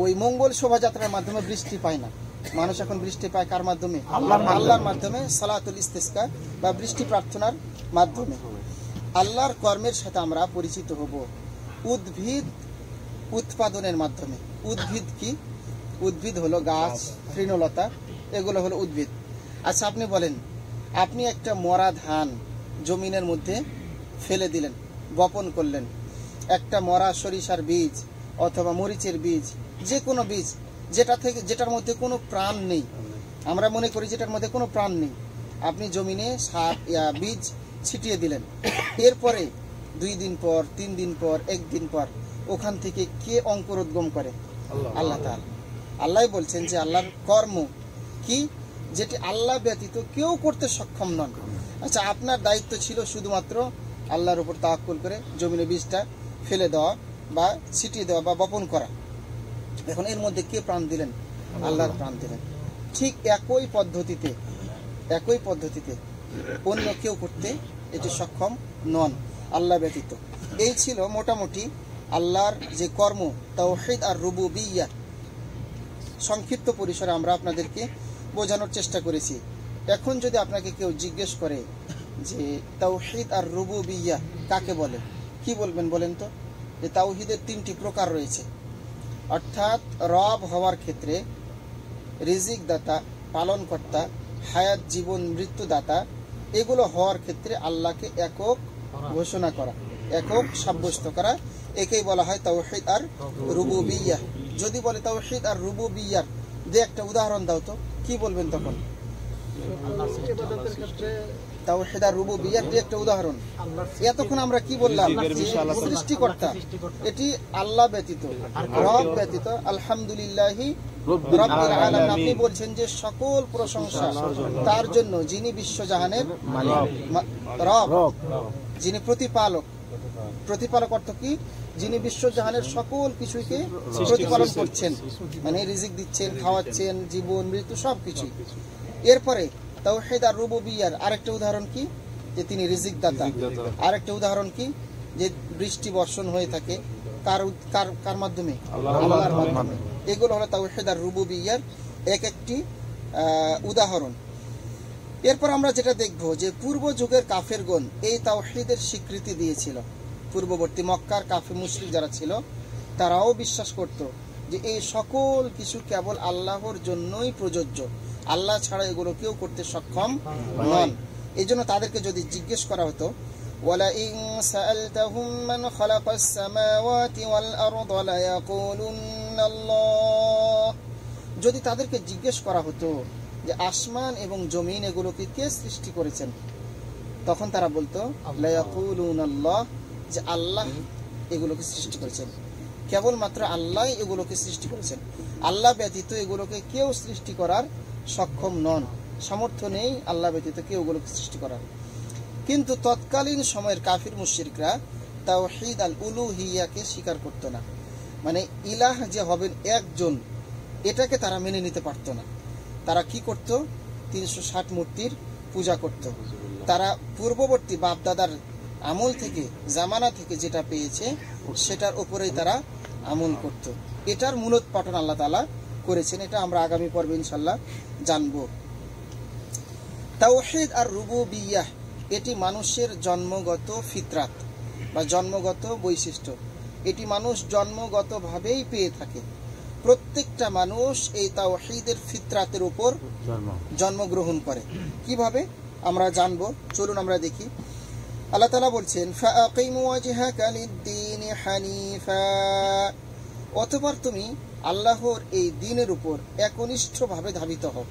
ওই মঙ্গল শোভাযাত্রার মাধ্যমে বৃষ্টি পায় না, মানুষ এখন বৃষ্টি পায় কার মাধ্যমে? আল্লাহর মাধ্যমে, সালাতুল ইস্তিসকা বা বৃষ্টি প্রার্থনার মাধ্যমে। আল্লাহর কর্মের সাথে আমরা পরিচিত হব উদ্ভিদ উৎপাদনের মাধ্যমে। উদ্ভিদ কি? উদ্ভিদ হলো গাছ, তৃণলতা, এগুলো হলো উদ্ভিদ। আচ্ছা, আপনি বলেন, আপনি একটা মরা ধান জমিনের মধ্যে ফেলে দিলেন, বপন করলেন, একটা মরা সরিষার বীজ অথবা মরিচের বীজ, যে কোনো বীজ যেটার মধ্যে কোনো প্রাণ নেই, আমরা মনে করি যেটার মধ্যে কোনো প্রাণ নেই, আপনি জমিনে বীজ ছিটিয়ে দিলেন। এরপরে 2 দিন পর, 3 দিন পর, 1 দিন পর ওখান থেকে কে অঙ্কুরোদ্গম করে? আল্লাহ তাআলা। আল্লাহ বলছেন যে আল্লাহর কর্ম কি, যেটি আল্লাহ ব্যতীত কেউ করতে সক্ষম নন। আচ্ছা, আপনার দায়িত্ব ছিল শুধুমাত্র আল্লাহর উপর তাওয়াক্কুল করে জমিনে বীজটা ফেলে দেওয়া বা ছিটিয়ে দেওয়া বা বপন করা। এখন এর মধ্যে কে প্রাণ দিলেন? আল্লাহর প্রাণ দিলেন। ঠিক একই পদ্ধতিতে অন্য কেউ করতে এটি সক্ষম নন আল্লাহ ব্যতীত। এই ছিল মোটামুটি আল্লাহর যে কর্ম, তাওহীদ আর রুবুবিয়্যাহ। সংক্ষিপ্ত পরিসরে আমরা আপনাদেরকে বোঝানোর চেষ্টা করেছি। এখন যদি আপনাকে কেউ জিজ্ঞেস করে যে তাওহীদ আর রুবুবিয়্যাহ কাকে বলে, কি বলবেন বলেন তো? যে তাওহীদের 3টি প্রকার রয়েছে, অর্থাৎ রব হওয়ার ক্ষেত্রে, রিজিক দাতা, পালনকর্তা, হায়াত জীবন মৃত্যু দাতা, এগুলো হওয়ার ক্ষেত্রে আল্লাহকে একক ঘোষণা করা, একক সাব্যস্ত করা, একেই বলা হয় তাওহীদ আর রুবুবিয়্যাহ। যদি বলে তাওহীদ আর রুবুবিয়্যার একটা উদাহরণ দাও তো, কি বলবেন তখন? তাওহীদ আর রুবুবিয়্যার একটা উদাহরণ। এতক্ষণ আমরা কি বললাম? সৃষ্টিকর্তা, এটি আল্লাহ ব্যতীত, রব ব্যতীত। আলহামদুলিল্লাহি রাব্বিল আলামিন। আপনি বলছেন যে সকল প্রশংসা তার জন্য যিনি বিশ্বজাহানের রব, যিনি প্রতিপালক। প্রতিপালক অর্থ কি? যিনি বিশ্বজাহানের সকল কিছুকে প্রতিপালন করছেন, মানে রিজিক দিচ্ছেন, খাওয়াচ্ছেন, জীবন মৃত্যু সবকিছু। এরপরে তাওহীদ আর রুবুবিয়্যার আরেকটা উদাহরণ কি? যে তিনি রিজিক দাতা। আরেকটা উদাহরণ কি? যে বৃষ্টি বর্ষণ হয়ে থাকে কার মাধ্যমে? আল্লাহর মাধ্যমে। এগুলো হলো তাওহীদ আর রুবুবিয়্যার একটি উদাহরণ। এরপর আমরা যেটা দেখব যে পূর্ব যুগের কাফেরগণ এই তাওহীদের স্বীকৃতি দিয়েছিল। পূর্ববর্তী মক্কার কাফের মুশরিক যারা ছিল তারাও বিশ্বাস করত যে এই সকল কিছু কেবল আল্লাহর জন্যই প্রযোজ্য, আল্লাহ ছাড়া এগুলো কেউ করতে সক্ষম নন। এই জন্য তাদেরকে যদি জিজ্ঞেস করা হতো, وَلَئِن سَأَلْتَهُم مَّنْ خَلَقَ السَّمَاوَاتِ وَالْأَرْضَ لَيَقُولُنَّ اللَّهُ, যদি তাদেরকে জিজ্ঞেস করা হতো যে আসমান এবং জমিন এগুলোকে কে সৃষ্টি করেছেন, তখন তারা বলতো লায়াকুলুনা আল্লাহ, যে আল্লাহ এগুলোকে সৃষ্টি করেছেন। কেবলমাত্র আল্লাহ এগুলোকে সৃষ্টি করেছেন, আল্লাহ ব্যতীত এগুলোকে কেউ সৃষ্টি করার সক্ষম নন, সামর্থ্য নেই আল্লাহ ব্যতীত কেউ এগুলোকে সৃষ্টি করার। কিন্তু তৎকালীন সময়ের কাফির মুশরিকরা তাওহীদ আল উলুহিয়াকে স্বীকার করত না, মানে ইলাহ যে হবেন একজন, এটাকে তারা মেনে নিতে পারত না। তারা কি করত? 360 মূর্তির পূজা করত। তারা পূর্ববর্তী বাপদাদার আমল থেকে, জামানা থেকে যেটা পেয়েছে সেটার উপরেই তারা আমল করত। এটার মূলোৎপাটন আল্লাহ তাআলা করেছেন, এটা আমরা আগামী পর্বে ইনশাআল্লাহ জানব। তাওহীদ আর রুবুবিয়্যাহ এটি মানুষের জন্মগত ফিতরাত বা জন্মগত বৈশিষ্ট্য, এটি মানুষ জন্মগতভাবেই পেয়ে থাকে। প্রত্যেকটা মানুষ এই তাওহীদের ফিতরাতের উপর জন্মগ্রহণ করে। কিভাবে আমরা জানবো? চলুন আমরা দেখি। আল্লাহ তাআলা বলছেন, ফাআকিম ওয়াজহাকা লিদ-দীনি হানিফা, অতঃপর তুমি আল্লাহর এই দ্বীনের উপর একনিষ্ঠভাবে ধাবিত হও।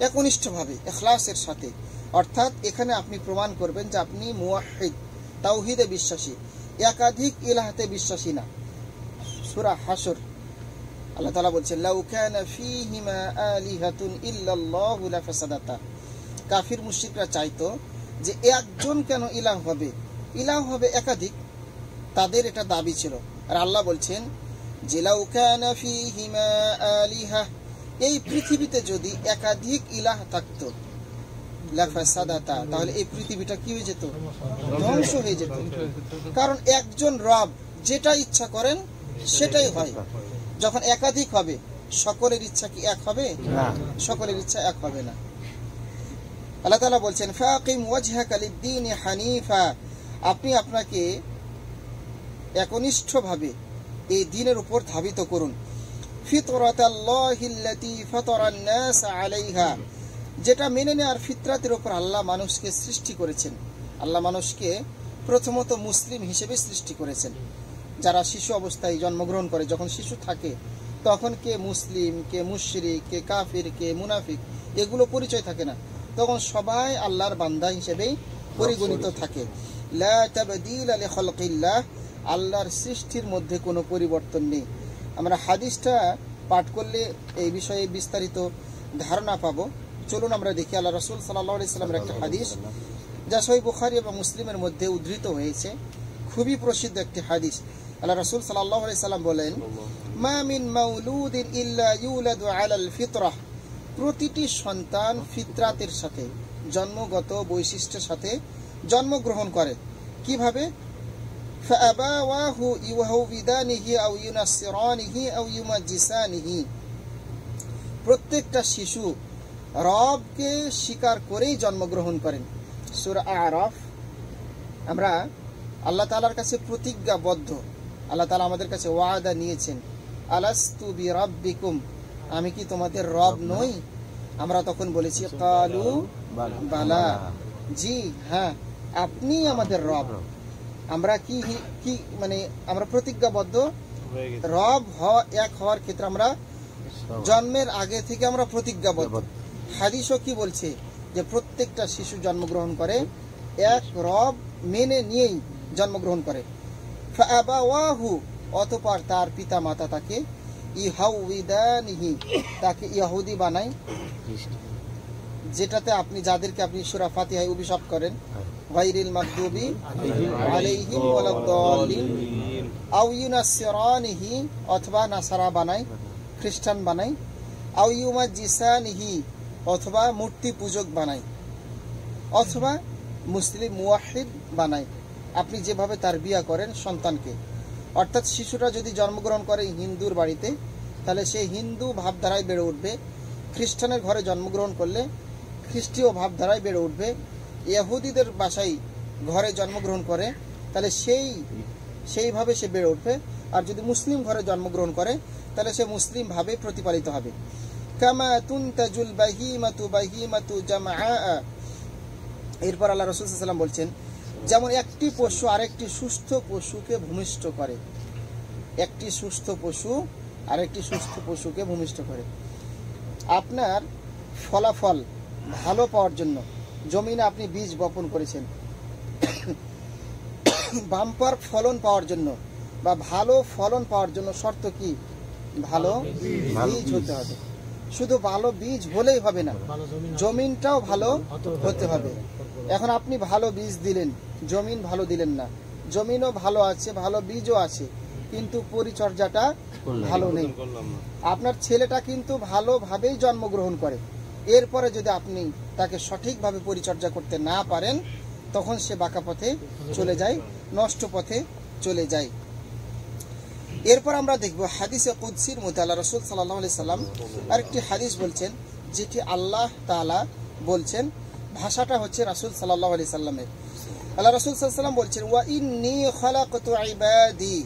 একনিষ্ঠভাবে, ইখলাসের সাথে, অর্থাৎ এখানে আপনি প্রমাণ করবেন যে আপনি মুওয়াহহিদ, তাওহীদে বিশ্বাসী, একাধিক ইলাহাতে বিশ্বাসী না। সূরা হাশর আল্লাহ তাআলা বলছেন, লাউ কানা ফীহিমা আলিহাতুন ইল্লাল্লাহু লাফাসাদাতা। কাফির মুশরিকরা চাইতো যে একজন কেন ইলাহ হবে, ইলাহ হবে একাধিক, তাদের এটা দাবি ছিল। আর আল্লাহ বলছেন যে লাউ কানা ফীহিমা আলিহা, এই পৃথিবীতে যদি একাধিক ইলাহ থাকতো লাফাসাদাতা, তাহলে এই পৃথিবীটা কি হয়ে যেত? ধ্বংস হয়ে যেত। কারণ একজন রব যেটা ইচ্ছা করেন সেটাই হয়। যখন একাধিক হবে সকলের ইচ্ছা কি এক হবে? না, সকলের ইচ্ছা এক হবে না। আল্লাহ তাআলা বলছেন ফাকিম ওয়াজহাকা লিদ-দীনি হানিফা, আপনি আপনাকে একনিষ্ঠভাবে এই দ্বীনের উপর ধাবিত করুন। ফিতরাতাল্লাহিল্লাতী ফাতারান নাস আলাইহা, যেটা মেনে নেওয়ার ফিতরাতের উপর আল্লাহ মানুষকে সৃষ্টি করেছেন। আল্লাহ মানুষকে প্রথমত মুসলিম হিসেবে সৃষ্টি করেছেন। যারা শিশু অবস্থায় জন্মগ্রহণ করে, যখন শিশু থাকে তখন কে মুসলিম, কে মুশরিক, কে কাফির, কে মুনাফিক, এগুলো পরিচয় থাকে না। তখন সবাই আল্লাহর বান্দা হিসেবেই পরিগণিত থাকে। লা তাবদীলা লিখালকিল্লাহ, আল্লাহর সৃষ্টির মধ্যে কোনো পরিবর্তন নেই। আমরা হাদিসটা পাঠ করলে এই বিষয়ে বিস্তারিত ধারণা পাবো। চলুন আমরা দেখি আল্লাহ রাসূল সাল্লাল্লাহু আলাইহি সাল্লামের একটা হাদিস, যা সহিহ বুখারী এবং মুসলিমের মধ্যে উদ্ধৃত হয়েছে। খুবই প্রসিদ্ধ একটি হাদিস। আল্লাহ রাসূল সাল্লাল্লাহু আলাইহি সাল্লাম বলেন, মা মিন মাউলুদিন ইল্লা ইউলাদু আলাল ফিতরাহ, প্রতিটি সন্তান ফিতরাতের সাথে, জন্মগত বৈশিষ্ট্যের সাথে জন্মগ্রহণ করে। কিভাবে? ফাআবাওয়াহু ইউহাউবিদানিহি আও ইউনাসসিরানিহি আও ইউমাজ্জিসানিহি, প্রত্যেকটা শিশু রবকে স্বীকার করেই জন্মগ্রহণ করেন। সূরা আরাফ। আমরা আল্লাহ তাআলার কাছে প্রতিজ্ঞাবদ্ধ, আল্লাহ তাআলা আমাদের কাছে ওয়াদা নিয়েছেন, আলাস্তু বিরাব্বিকুম, আমি কি তোমাদের রব নই? আমরা তখন বলেছি কালু বালা, জি হ্যাঁ আপনি আমাদের রব। আমরা কি কি মানে আমরা প্রতিজ্ঞাবদ্ধ রব এক হওয়ার ক্ষেত্রে আমরা জন্মের আগে থেকে আমরা প্রতিজ্ঞাবদ্ধ। হাদিসও কি বলছে যে প্রত্যেকটা শিশু জন্মগ্রহণ করে এক রব মেনে নিয়েই জন্মগ্রহণ করে। ফাআবাওয়াহু, অতঃপর তার পিতা মাতা তাকে ইউহাউবিদানিহি, তাকে ইহুদি বানায়, যেটাতে আপনি যাদেরকে আপনি সূরা ফাতিহায় অভিশাপ করেন, গায়রিল মাগদুবি আলাইহিম ওয়ালাদ-দাল্লিন, আও ইউনাসসিরানিহি, অথবা নাসারা বানায়, খ্রিস্টান বানায়, আও ইউমাজ্জিসানিহি, অথবা মূর্তি পূজক বানায়, অথবা মুসলিম মুওয়াহহিদ বানায়। আপনি যেভাবে তার বিয়া করেন সন্তানকে, অর্থাৎ শিশুরা যদি জন্মগ্রহণ করে হিন্দুর বাড়িতে, তাহলে সে হিন্দু ভাবধারায় বেড়ে উঠবে। খ্রিস্টানের ঘরে জন্মগ্রহণ করলে খ্রিস্টীয় ভাবধারায় বেড়ে উঠবে। ইহুদিদের বাসায় ঘরে জন্মগ্রহণ করে তাহলে সেইভাবে সে বেড়ে উঠবে। আর যদি মুসলিম ঘরে জন্মগ্রহণ করে তাহলে সে মুসলিম ভাবে প্রতিপালিত হবে। কামা তুনতাজুল বাহিমাতু বাহিমাতু জামআ, এরপর আল্লাহ রাসূল সাল্লাল্লাহু আলাইহি ওয়াসাল্লাম বলছেন, যেমন একটি পশু আরেকটি সুস্থ পশুকে ভূমিষ্ঠ করে, একটি সুস্থ পশু আরেকটি সুস্থ পশুকে ভূমিষ্ঠ করে। আপনার ফলাফল ভালো পাওয়ার জন্য জমিনে আপনি বীজ বপন করেছেন, বাম্পার ফলন পাওয়ার জন্য বা ভালো ফলন পাওয়ার জন্য শর্ত কি? ভালো বীজ হতে হবে। শুধু ভালো বীজ হলেই হবে না, জমিনটাও ভালো হতে হবে। এখন আপনি ভালো বীজ দিলেন, জমিন ভালো দিলেন না, জমিনও ভালো আছে, ভালো বীজও আছে, কিন্তু পরিচর্যাটা ভালো নেই। আপনার ছেলেটা কিন্তু ভালোভাবেই জন্মগ্রহণ করে, এরপরে যদি আপনি তাকে সঠিকভাবে পরিচর্যা করতে না পারেন, তখন সে বাঁকা পথে চলে যায়, নষ্ট পথে চলে যায়। এরপর আমরা দেখব হাদিসে কুদসির মধ্যে আল্লাহ রাসূল সাল্লাল্লাহু আলাইহি সাল্লাম আরেকটি হাদিস বলছেন, যেটি আল্লাহ তাআলা বলছেন, ভাষাটা হচ্ছে রাসূল সাল্লাল্লাহু আলাইহি সাল্লামের। আল্লাহ রাসূল সাল্লাল্লাহু আলাইহি সাল্লাম বলছেন, ওয়া ইন্নী খালাকতু ইবাদি,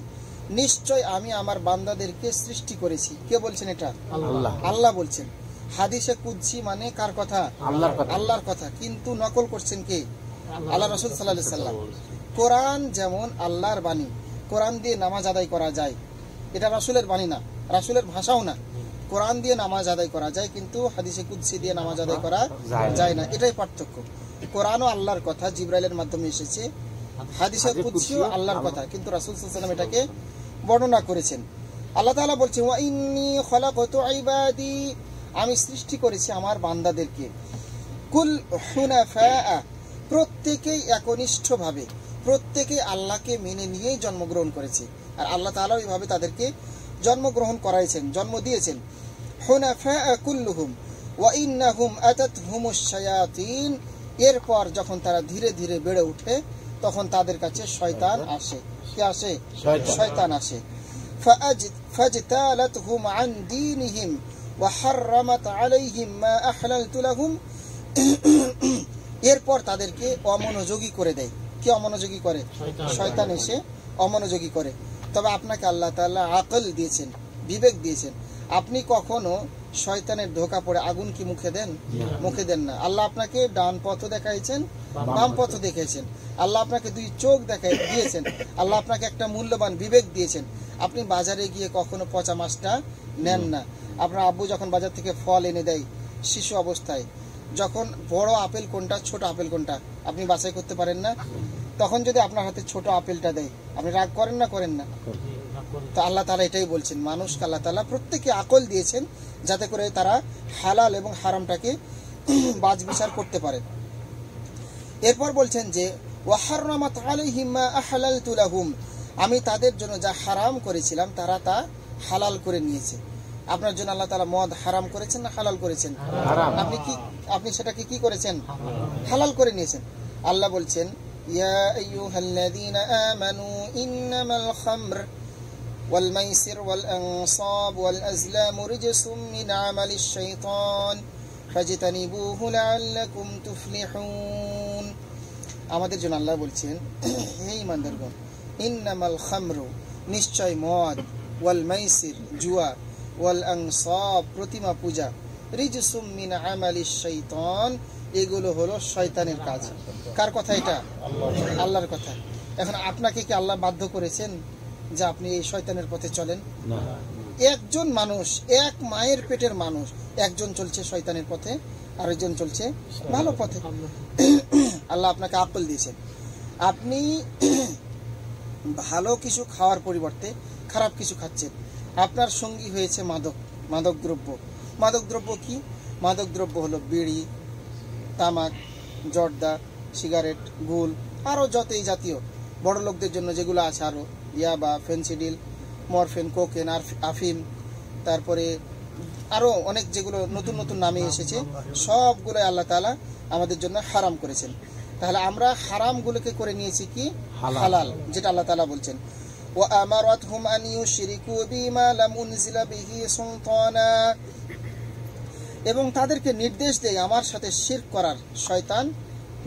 নিশ্চয় আমি আমার বান্দাদেরকে সৃষ্টি করেছি। কে বলছেন এটা? আল্লাহ। আল্লাহ বলছেন। হাদিসে কুদসি মানে কার কথা? আল্লাহর কথা। আল্লাহর কথা, কিন্তু নকল করছেন কে? আল্লাহ রাসূল সাল্লাল্লাহু আলাইহি সাল্লাম। কোরআন যেমন আল্লাহর বাণী, কোরআন দিয়ে নামাজ আদায় করা যায়, এটা রাসূলের বাণী না, রাসূলের ভাষাও না। কোরআন দিয়ে নামাজ আদায় করা যায়, কিন্তু হাদিসে কুদসি দিয়ে নামাজ আদায় করা যায় না, এটাই পার্থক্য। কোরআনও আল্লাহর কথা, জিবরাইলের মাধ্যমে এসেছে, হাদিসে কুদসিও আল্লাহর কথা, কিন্তু রাসূল সাল্লাল্লাহু আলাইহি সাল্লাম এটাকে বর্ণনা করেছেন। আল্লাহ তাআলা বলছেন, ওয়া ইন্নী খালাকতু ইবাদি, আমি সৃষ্টি করেছি আমার বান্দাদেরকে, কুল হুনাফা, প্রত্যেকেই একনিষ্ঠভাবে, প্রত্যেকে আল্লাহকে মেনে নিয়েই জন্মগ্রহণ করেছে, আর আল্লাহ তাআলা এইভাবে তাদেরকে জন্মগ্রহণ করাইছেন, জন্ম দিয়েছেন। হুনাফা কুল্লুহুম ওয়া ইন্নাহুম আতাতহুমুশ শায়াতিন, এরপর যখন তারা ধীরে ধীরে বেড়ে ওঠে তখন তাদের কাছে শয়তান আসে। কি আসে? শয়তান আসে। ফাজতালাতহুম আন দীনিহিম ওয়া হাররামাত আলাইহিম মা আহলালতু লাহুম, এরপর তাদেরকে অমনোযোগী করে দেয়। কি অমনোযোগী করে? শয়তান এসে অমনোযোগী করে। তবে আপনাকে আল্লাহ তাআলা আকল দিয়েছেন, বিবেক দিয়েছেন। আপনি কখনো শয়তানের ধোঁকা পড়ে আগুন কি মুখে দেন? মুখে দেন না। আল্লাহ আপনাকে ডান পথ দেখাইছেন, বাম পথ দেখিয়েছেন। আল্লাহ আপনাকে দুই চোখ দিয়েছেন। আল্লাহ আপনাকে একটা মূল্যবান বিবেক দিয়েছেন। আপনি বাজারে গিয়ে কখনো পচা মাছটা নেন না। আপনার আব্বু যখন বাজার থেকে ফল এনে দেয় শিশু অবস্থায়, যখন বড় আপেল কোনটা, ছোট আপেল কোনটা আপনি বাছাই করতে পারেন না, তখন যদি আপনার হাতে ছোট আপেলটা দেয় আপনি রাগ করেন না? করেন না? তো আল্লাহ তাআলা এটাই বলছেন, মানুষকে আল্লাহ তাআলা প্রত্যেককে আকল দিয়েছেন যাতে করে তারা হালাল এবং হারামটাকে বাছ বিচার করতে পারে। এরপর বলছেন যে ওয়াহাররামাত আলাইহিম মা আহলালতু লাহুম, আমি তাদের জন্য যা হারাম করেছিলাম তারা তা হালাল করে নিয়েছে। আপনার জন্য আল্লাহ তাআলা মদ হারাম করেছেন না হালাল করেছেন? আপনি সেটাকে কি করেছেন? হালাল করে নিয়েছেন। আল্লাহ বলছেন ইয়া আইয়ুহাল্লাযীনা আমানু ইন্নামাল খামর ওয়াল মাইসির ওয়াল আনসাব ওয়াল আজলামু রিজসুম মিন আমালিশ শাইতান ফাজতানিবুহু লাআল্লাকুম তুফলিহুন। আমাদের জন্য আল্লাহ বলছেন, হে ঈমানদারগণ, ইন্নামাল খামরু, নিশ্চয় মদ, ওয়াল মাইসির জুয়া, ওয়াল আনসাব প্রতিমা পূজা, রিজসুম মিন আমালিশ শাইতান এগুলো হলো শয়তানের কাজ। কার কথা এটা? আল্লাহর কথা। এখন আপনাকে কি আল্লাহ বাধ্য করেছেন যে আপনি এই শয়তানের পথে চলেন? না। একজন মানুষ, এক মায়ের পেটের মানুষ, একজন চলছে শয়তানের পথে, আরেকজন চলছে ভালো পথে। আল্লাহ আপনাকে আকল দিয়েছেন। আপনি ভালো কিছু খাওয়ার পরিবর্তে খারাপ কিছু খাচ্ছেন। আপনার সঙ্গী হয়েছে মাদক দ্রব্য। মাদক দ্রব্য কি? মাদক দ্রব্য হলো বিড়ি, তামাক, জর্দা, সিগারেট, গুল, আরও যত এই জাতীয় বড় লোকদের জন্য যেগুলো আছে, আরও ইয়াবা, ফেন্সিডিল, মরফিন, কোকেন, আফিম, তারপরে আরও অনেক যেগুলো নতুন নতুন নামে এসেছে, সবগুলো আল্লাহ তাআলা আমাদের জন্য হারাম করেছেন। তাহলে আমরা হারামগুলোকে করে নিয়েছি কি হালাল, যেটা আল্লাহ তাআলা বলছেন ওয়া আমারাতহুম আন ইউশরিকু বিমা লাম উনজিলা বিহি সুলতানা, এবং তাদেরকে নির্দেশ দেয় আমার সাথে শিরক করার। শয়তান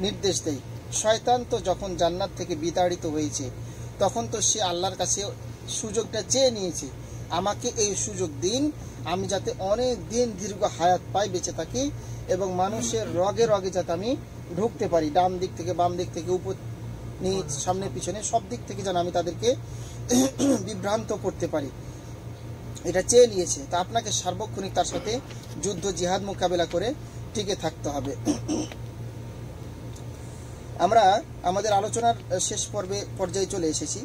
নির্দেশ দেয়। শয়তান তো যখন জান্নাত থেকে বিতাড়িত হয়েছে তখন তো সে আল্লাহর কাছে সুযোগটা চেয়ে নিয়েছে, আমাকে এই সুযোগ দিন, আমি যাতে অনেক দিন দীর্ঘ হায়াত পাই, বেঁচে থাকি, এবং মানুষের রগে রগে যাতে আমি ঢুকতে পারি, ডান দিক থেকে বাম দিক থেকে উপর নিচ সামনে পিছনে সব দিক থেকে যেন আমি তাদেরকে বিভ্রান্ত করতে পারি, এটা চেয়ে নিয়েছে। তা আপনাকে সার্বক্ষণিক তার সাথে যুদ্ধ জিহাদ মোকাবেলা করে টিকে থাকতে হবে। আমরা আমাদের আলোচনার শেষ পর্যায়ে চলে এসেছি।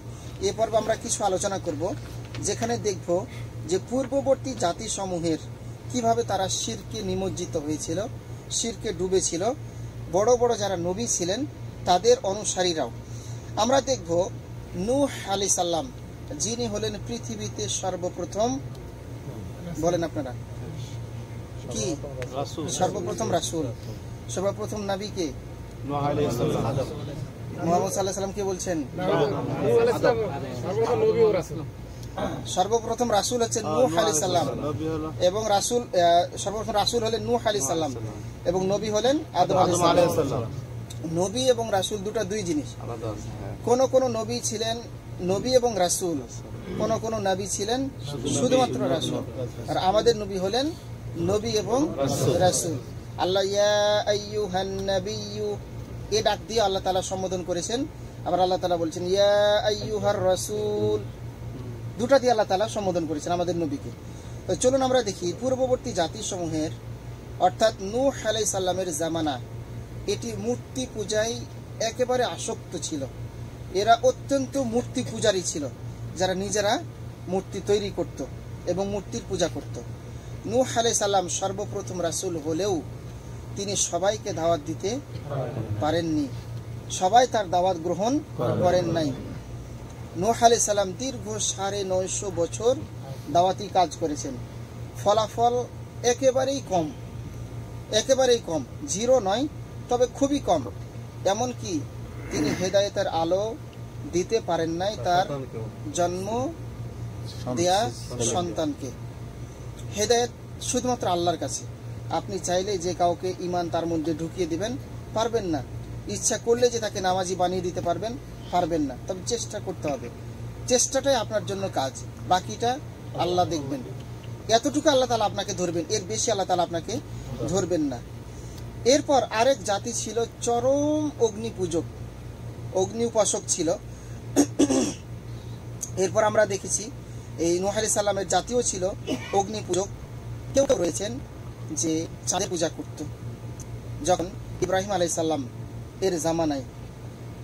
এ পর্বে আমরা কিছু আলোচনা করব, যেখানে দেখব যে পূর্ববর্তী জাতিসমূহের কিভাবে তারা শিরকে নিমজ্জিত হয়েছিল, শিরকে ডুবেছিল। বড় বড় যারা নবী ছিলেন তাদের অনুসারীরাও। আমরা দেখব নূহ আলাইহিস সালাম, যিনি হলেন পৃথিবীতে সর্বপ্রথম, বলেন আপনারা কি? সর্বপ্রথম রাসূল, সর্বপ্রথম নবী কে? মুহাম্মদ সাল্লাল্লাহু আলাইহি সাল্লাম কে বলছেন? সর্বপ্রথম রাসূল হচ্ছেন নূহ আলাইহিস সালাম, এবং রাসূল সর্বপ্রথম রাসূল হলেন নূহ আলাইহিস সালাম, এবং নবী হলেন আদম আলাইহিস সালাম। নবী এবং রাসূল দুই জিনিস। কোন কোন নবী ছিলেন নবী এবং রাসূল, কোন কোন নবী ছিলেন শুধুমাত্র রাসূল, আর আমাদের নবী হলেন নবী এবং রাসূল। আল্লাহ ইয়া আইয়ুহান নাবিয়্যু এই ডাক দিয়ে আল্লাহ তাআলা সম্বোধন করেছেন। আবার আল্লাহ তাআলা বলছেন ইয়া আইয়ুহার রাসূল, দুটা দিয়ে আল্লাহ তাআলা সম্বোধন করেছেন আমাদের নবীকে। তো চলুন আমরা দেখি পূর্ববর্তী জাতিসমূহের, অর্থাৎ নূহ আলাইহিস সালামের জামানা, এটি মূর্তি পূজায় একেবারে আসক্ত ছিল। এরা অত্যন্ত মূর্তি পূজারী ছিল, যারা নিজেরা মূর্তি তৈরি করত এবং মূর্তির পূজা করত। নূহ আলাইহিস সালাম সর্বপ্রথম রাসূল হলেও তিনি সবাইকে দাওয়াত দিতে পারেননি। সবাই তার দাওয়াত গ্রহণ করেন নাই। নূহ আলাইহিস সালাম দীর্ঘ 950 বছর দাওয়াতি কাজ করেছেন, ফলাফল একেবারেই কম, জিরো নয়, তবে খুবই কম। এমনকি তিনি হেদায়েতের আলো দিতে পারেন নাই তার জন্ম দেয়া সন্তানকে। হেদায়েত শুধুমাত্র আল্লাহর কাছে। আপনি চাইলে যে কাউকে ঈমান তার মধ্যে ঢুকিয়ে দিবেন, পারবেন না। ইচ্ছা করলে যে তাকে নামাজি বানিয়ে দিতে পারবেন না। তবে চেষ্টা করতে হবে, চেষ্টাটাই আপনার জন্য কাজ, বাকিটা আল্লাহ দেখবেন। এতটুকু আল্লাহ তাআলা আপনাকে ধরবেন, এর বেশি আল্লাহ তাআলা আপনাকে ধরবেন না। এরপর আরেক জাতি ছিল চরম অগ্নি উপাসক ছিল। এরপর আমরা দেখেছি এই নূহ আলাইহিস সালামের জাতিও ছিল অগ্নি পূজক। কেউ রয়েছেন যে চাঁদের পূজা করত। যখন ইব্রাহিম আলাইহিস সালাম এর জামানায়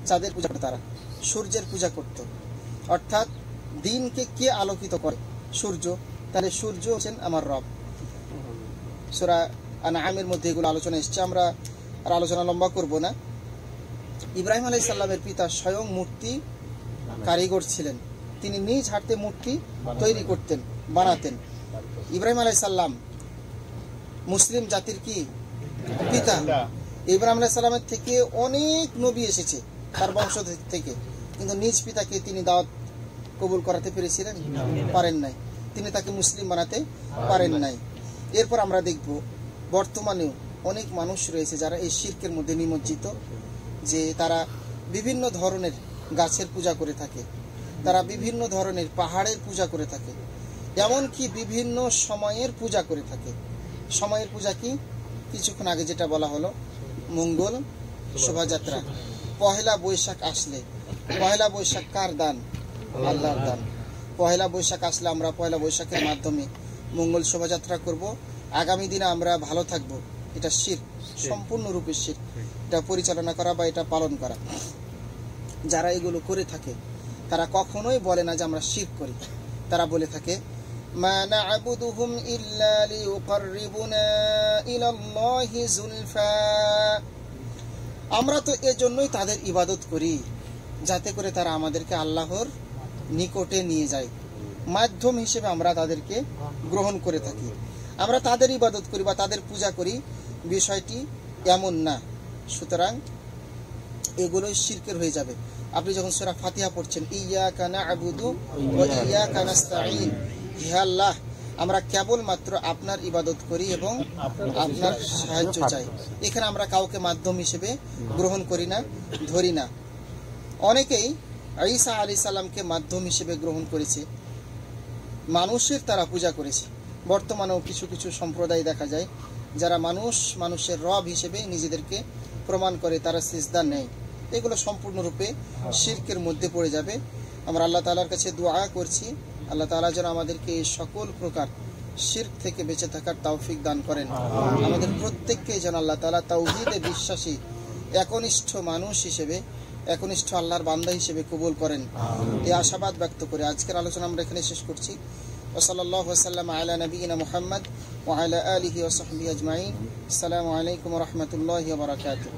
চাঁদের পূজা করত, তারা সূর্যের পূজা করত। অর্থাৎ দিনকে কে আলোকিত করে? সূর্য। তাহলে সূর্য হচ্ছেন আমার রব। সূরা আনআমের মধ্যে এগুলো আলোচনা এসেছে, আমরা আর আলোচনা লম্বা করব না। ইব্রাহিম আলাইহিস সালামের পিতা স্বয়ং মূর্তি কারিগর ছিলেন, তিনি নিজ হাতে মূর্তি তৈরি করতেন, বানাতেন। ইব্রাহিম আলাইহিস সালাম মুসলিম জাতির কি পিতা। ইব্রাহিম আলাইহিস সালামের থেকে অনেক নবী এসেছে তার বংশ থেকে, কিন্তু নিজ পিতাকে তিনি দাওয়াত কবুল করাতে পেরেছিলেন? পারেন নাই। তিনি তাকে মুসলিম বানাতে পারেন নাই। এরপর আমরা দেখব বর্তমানেও অনেক মানুষ রয়েছে যারা এই শিরকের মধ্যে নিমজ্জিত, যে তারা বিভিন্ন ধরনের গাছের পূজা করে থাকে, তারা বিভিন্ন ধরনের পাহাড়ের পূজা করে থাকে, এমনকি বিভিন্ন সময়ের পূজা করে থাকে। সময়ের পূজা কি? কিছুক্ষণ আগে যেটা বলা হলো, মঙ্গল শোভাযাত্রা। পহেলা বৈশাখ আসলে, পহেলা বৈশাখ কার দান? আল্লাহর দান। পহেলা বৈশাখ আসলে আমরা পহেলা বৈশাখের মাধ্যমে মঙ্গল শোভাযাত্রা করব, আগামী দিনে আমরা ভালো থাকব। এটা শিরক, সম্পূর্ণরূপে শিরক। এটা পরিচালনা করা বা এটা পালন করা, যারা এগুলো করে থাকে তারা কখনোই বলে না যে আমরা শিরক করি। তারা বলে থাকে মা না'বুদুহুম ইল্লা লিয়ুকাররিবুনা ইলাল্লাহি যুলফা। আমরা তো এজন্যই তাদের ইবাদত করি যাতে করে তারা আমাদেরকে আল্লাহর নিকটে নিয়ে যায়, মাধ্যম হিসেবে আমরা তাদেরকে গ্রহণ করে থাকি। আমরা তাদের ইবাদত করি বা তাদের পূজা করি, বিষয়টি এমন না। সুতরাং এগুলোই শিরকের হয়ে যাবে। আপনি যখন সূরা ফাতিহা পড়ছেন, ইয়াকা না'বুদু ওয়া ইয়াকা নাস্তাঈন, হে আল্লাহ আমরা কেবলমাত্র আপনার ইবাদত করি এবং আপনার সাহায্য চাই। এখানে আমরা কাউকে মাধ্যম হিসেবে গ্রহণ করি না, ধরি না। অনেকেই ঈসা আলাইহিস সালামকে মাধ্যম হিসেবে গ্রহণ করেছে, মানুষের তারা পূজা করেছে। বর্তমানেও কিছু কিছু সম্প্রদায় দেখা যায় যারা মানুষের রব হিসেবে নিজেদেরকে প্রমাণ করে, তারা সিজদা নেয়। এগুলো সম্পূর্ণরূপে শিরকের মধ্যে পড়ে যাবে। আমরা আল্লাহ তাআলার কাছে দোয়া করছি, আল্লাহ তাআলা যেন আমাদেরকে এই সকল প্রকার শিরক থেকে বেঁচে থাকার তৌফিক দান করেন। আমাদের প্রত্যেককে যেন আল্লাহ তাআলা তাওহীদে বিশ্বাসী একনিষ্ঠ মানুষ হিসেবে, একনিষ্ঠ আল্লাহর বান্দা হিসেবে কবুল করেন, এই আশাবাদ ব্যক্ত করে আজকের আলোচনা আমরা এখানে শেষ করছি। ওয়া সাল্লাল্লাহু ওয়া সাল্লামা আলা নবিয়িনা মুহাম্মদ ওয়া আলা আলিহি ওয়া সাহবিহি আজমাইন। আসসালামু আলাইকুম ওয়া রাহমাতুল্লাহি ওয়া বারাকাতুহু।